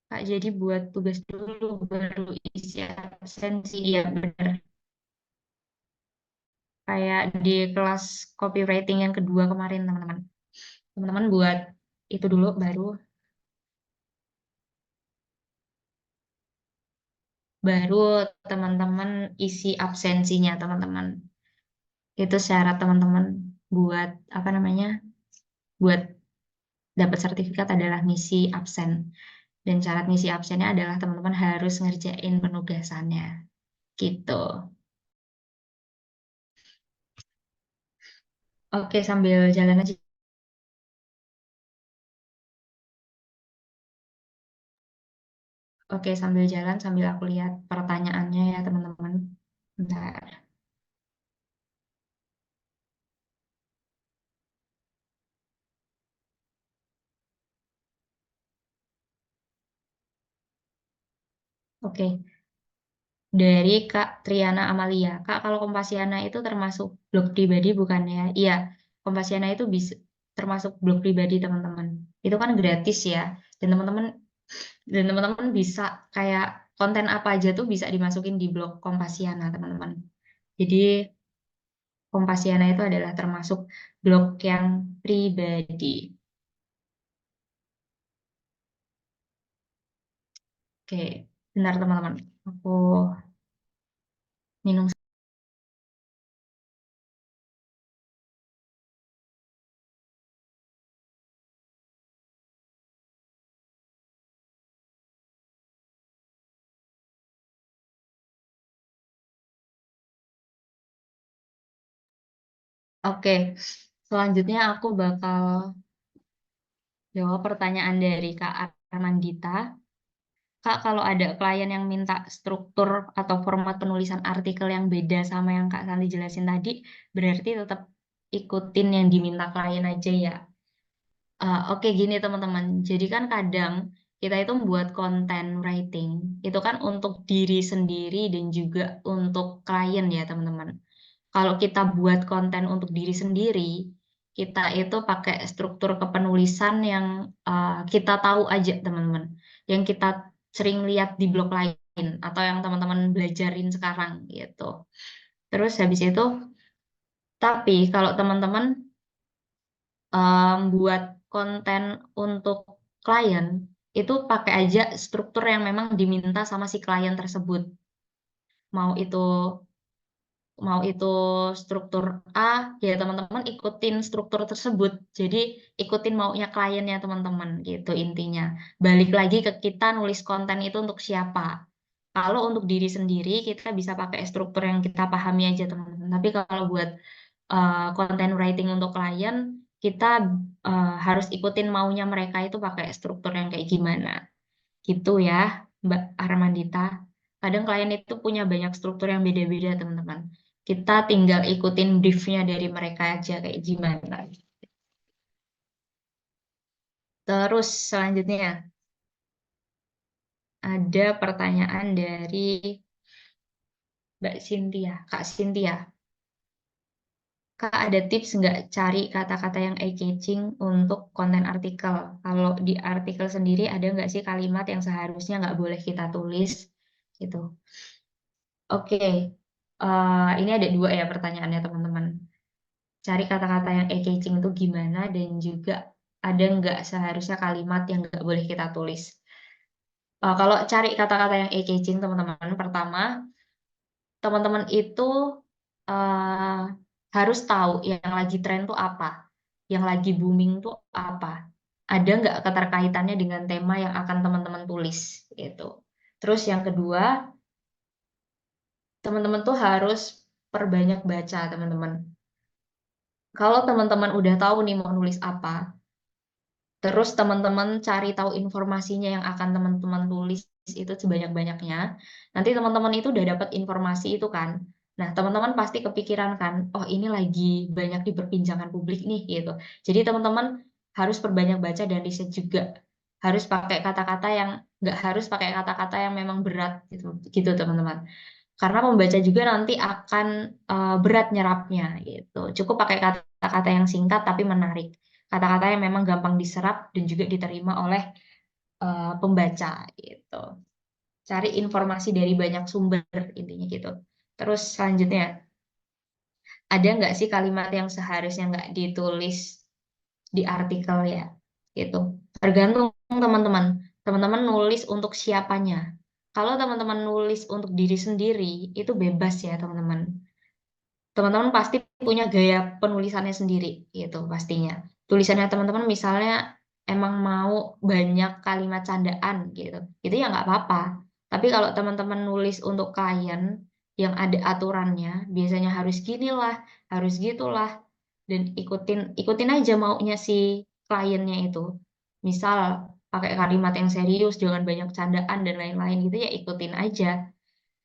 Kak, jadi buat tugas dulu baru isi absensi ya bener. Kayak di kelas copywriting yang kedua kemarin teman-teman. Teman-teman buat itu dulu baru teman-teman isi absensinya teman-teman. Itu syarat teman-teman buat apa namanya? Buat dapat sertifikat adalah ngisi absen. Dan syarat ngisi absennya adalah teman-teman harus ngerjain penugasannya. Gitu. Oke, sambil jalan aja. Oke, sambil jalan, sambil aku lihat pertanyaannya ya, teman-teman. Bentar. Oke, dari Kak Triana Amalia. Kak, kalau Kompasiana itu termasuk blog pribadi bukan ya? Iya, Kompasiana itu bisa termasuk blog pribadi, teman-teman. Itu kan gratis ya. Dan teman-teman bisa kayak konten apa aja tuh bisa dimasukin di blog Kompasiana, teman-teman. Jadi Kompasiana itu adalah termasuk blog yang pribadi. Oke, benar teman-teman. Aku minum. Oke, selanjutnya aku bakal jawab pertanyaan dari Kak Armandita. Kak, kalau ada klien yang minta struktur atau format penulisan artikel yang beda sama yang Kak Santi jelasin tadi, berarti tetap ikutin yang diminta klien aja ya. Oke, gini teman-teman. Jadi kan kadang kita itu membuat konten writing, itu kan untuk diri sendiri dan juga untuk klien ya teman-teman. Kalau kita buat konten untuk diri sendiri, kita itu pakai struktur kepenulisan yang kita tahu aja, teman-teman. Yang kita sering lihat di blog lain atau yang teman-teman belajarin sekarang gitu. Terus habis itu, tapi kalau teman-teman buat konten untuk klien, itu pakai aja struktur yang memang diminta sama si klien tersebut. Mau itu mau itu struktur A, ya teman-teman ikutin struktur tersebut. Jadi ikutin maunya kliennya teman-teman gitu intinya. Balik lagi ke kita nulis konten itu untuk siapa. Kalau untuk diri sendiri kita bisa pakai struktur yang kita pahami aja teman-teman. Tapi kalau buat content writing untuk klien, kita harus ikutin maunya mereka itu pakai struktur yang kayak gimana. Gitu ya, Mbak Armandita. Kadang klien itu punya banyak struktur yang beda-beda, teman-teman. Kita tinggal ikutin briefnya dari mereka aja kayak gimana. Terus selanjutnya ada pertanyaan dari Mbak Cynthia, Kak Cynthia. Kak, ada tips nggak cari kata-kata yang eye-catching untuk konten artikel? Kalau di artikel sendiri ada nggak sih kalimat yang seharusnya nggak boleh kita tulis gitu? Oke, ini ada dua ya pertanyaannya teman-teman. Cari kata-kata yang eye-catching itu gimana dan juga ada nggak seharusnya kalimat yang nggak boleh kita tulis? Kalau cari kata-kata yang eye-catching teman-teman, pertama teman-teman itu eh, harus tahu yang lagi tren tuh apa, yang lagi booming tuh apa. Ada nggak keterkaitannya dengan tema yang akan teman-teman tulis gitu. Terus yang kedua, teman-teman tuh harus perbanyak baca teman-teman. Kalau teman-teman udah tahu nih mau nulis apa, terus teman-teman cari tahu informasinya yang akan teman-teman tulis itu sebanyak-banyaknya. Nanti teman-teman itu udah dapat informasi itu kan. Nah, teman-teman pasti kepikiran kan, oh ini lagi banyak diperbincangkan publik nih gitu. Jadi teman-teman harus perbanyak baca dan riset juga. Harus pakai kata-kata yang nggak harus pakai kata-kata yang memang berat gitu, gitu teman-teman. Karena pembaca juga nanti akan berat nyerapnya gitu. Cukup pakai kata-kata yang singkat tapi menarik. Kata-kata yang memang gampang diserap dan juga diterima oleh pembaca gitu. Cari informasi dari banyak sumber intinya gitu. Terus selanjutnya, ada nggak sih kalimat yang seharusnya nggak ditulis di artikel ya? Gitu. Tergantung teman-teman. Teman-teman nulis untuk siapanya. Kalau teman-teman nulis untuk diri sendiri, itu bebas ya teman-teman. Teman-teman pasti punya gaya penulisannya sendiri gitu pastinya. Tulisannya teman-teman misalnya emang mau banyak kalimat candaan gitu, itu ya nggak apa-apa. Tapi kalau teman-teman nulis untuk klien yang ada aturannya, biasanya harus gini lah, harus gitulah, dan ikutin ikutin aja maunya si kliennya itu. Misal pakai kalimat yang serius, jangan banyak candaan dan lain-lain gitu ya ikutin aja.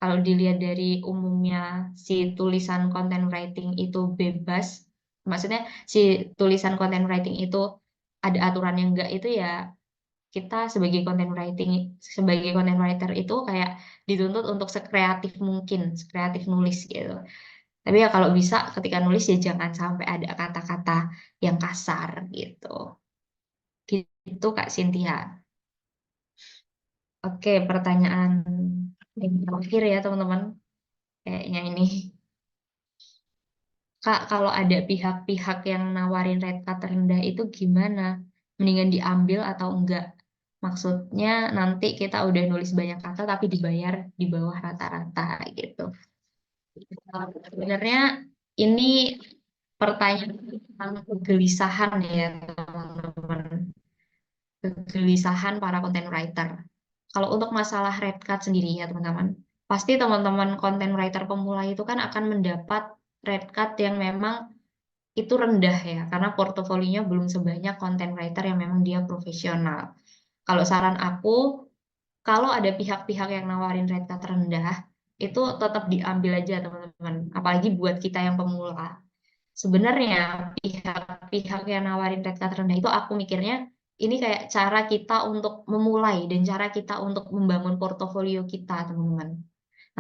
Kalau dilihat dari umumnya si tulisan content writing itu bebas, maksudnya si tulisan content writing itu ada aturan yang enggak itu ya kita sebagai content writer itu kayak dituntut untuk sekreatif mungkin, sekreatif nulis gitu. Tapi ya kalau bisa ketika nulis ya jangan sampai ada kata-kata yang kasar gitu. Gitu Kak Cynthia. Oke, pertanyaan yang terakhir ya teman-teman. Kayaknya ini. Kak, kalau ada pihak-pihak yang nawarin rate card rendah itu gimana? Mendingan diambil atau enggak? Maksudnya nanti kita udah nulis banyak kata tapi dibayar di bawah rata-rata gitu. Sebenarnya ini pertanyaan tentang kegelisahan ya teman-teman. Kegelisahan para content writer. Kalau untuk masalah red card sendiri ya teman-teman, pasti teman-teman content writer pemula itu kan akan mendapat red card yang memang itu rendah ya, karena portofolionya belum sebanyak content writer yang memang dia profesional. Kalau saran aku, kalau ada pihak-pihak yang nawarin red card rendah, itu tetap diambil aja teman-teman. Apalagi buat kita yang pemula. Sebenarnya pihak-pihak yang nawarin red card rendah itu aku mikirnya ini kayak cara kita untuk memulai dan cara kita untuk membangun portofolio kita, teman-teman.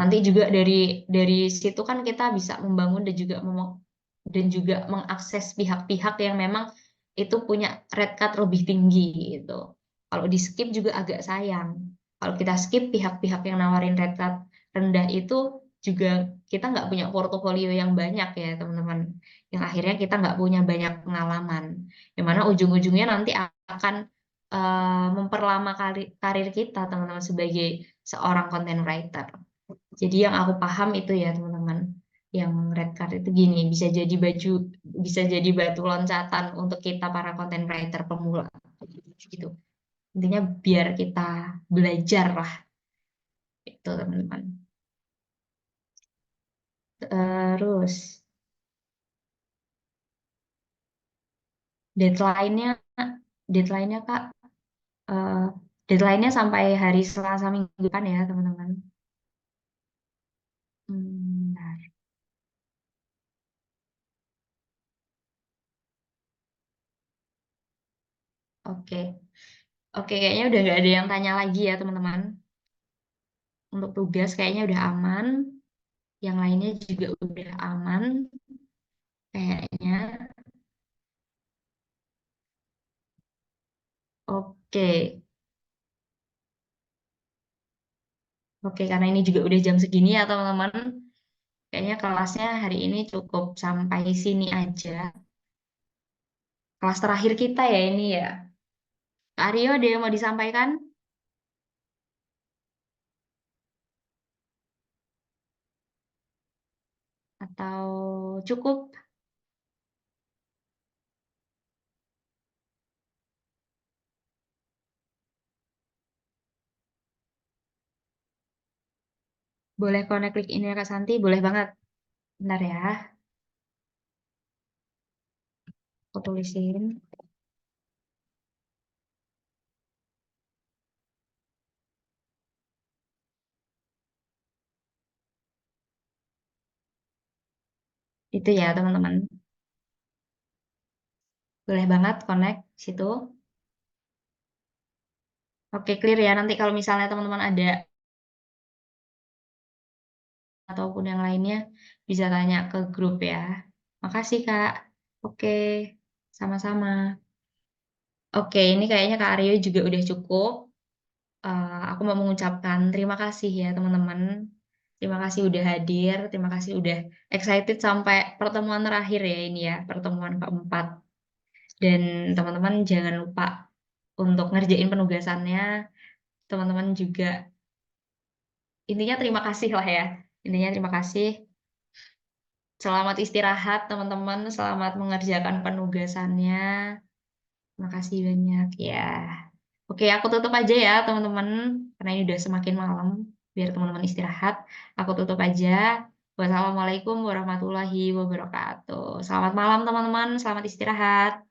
Nanti juga dari situ kan kita bisa membangun dan juga mengakses pihak-pihak yang memang itu punya red card lebih tinggi gitu. Kalau di skip juga agak sayang. Kalau kita skip pihak-pihak yang nawarin red card rendah itu juga kita nggak punya portofolio yang banyak ya teman-teman. Yang akhirnya kita nggak punya banyak pengalaman. Yang mana ujung-ujungnya nanti akan memperlama karir kita teman-teman sebagai seorang content writer. Jadi yang aku paham itu ya teman-teman, yang red card itu gini, bisa jadi batu loncatan untuk kita para content writer pemula gitu. Intinya biar kita belajar lah itu teman-teman. Terus deadline-nya, deadline-nya Kak, eh, deadline-nya sampai hari Selasa minggu depan ya teman-teman. Bentar. Oke. Oke, kayaknya udah nggak ada yang tanya lagi ya teman-teman. Untuk tugas kayaknya udah aman. Yang lainnya juga udah aman kayaknya. Oke, oke karena ini juga udah jam segini ya teman-teman. Kayaknya kelasnya hari ini cukup sampai sini aja. Kelas terakhir kita ya ini ya. Kak Aryo ada yang mau disampaikan? Atau cukup? Boleh connect link ini ya Kak Santi? Boleh banget. Bentar ya, aku tulisin. Itu ya teman-teman. Boleh banget connect situ. Oke, clear ya. Nanti kalau misalnya teman-teman ada ataupun yang lainnya bisa tanya ke grup ya. Makasih Kak. Oke, sama-sama. Oke, ini kayaknya Kak Aryo juga udah cukup. Aku mau mengucapkan terima kasih ya teman-teman. Terima kasih udah hadir, terima kasih udah excited sampai pertemuan terakhir ya ini ya, pertemuan keempat. Dan teman-teman jangan lupa untuk ngerjain penugasannya. Teman-teman juga intinya terima kasih lah ya. Intinya terima kasih. Selamat istirahat teman-teman, selamat mengerjakan penugasannya. Terima kasih banyak ya. Oke, aku tutup aja ya teman-teman, karena ini udah semakin malam, biar teman-teman istirahat. Aku tutup aja. Wassalamualaikum warahmatullahi wabarakatuh. Selamat malam teman-teman, selamat istirahat.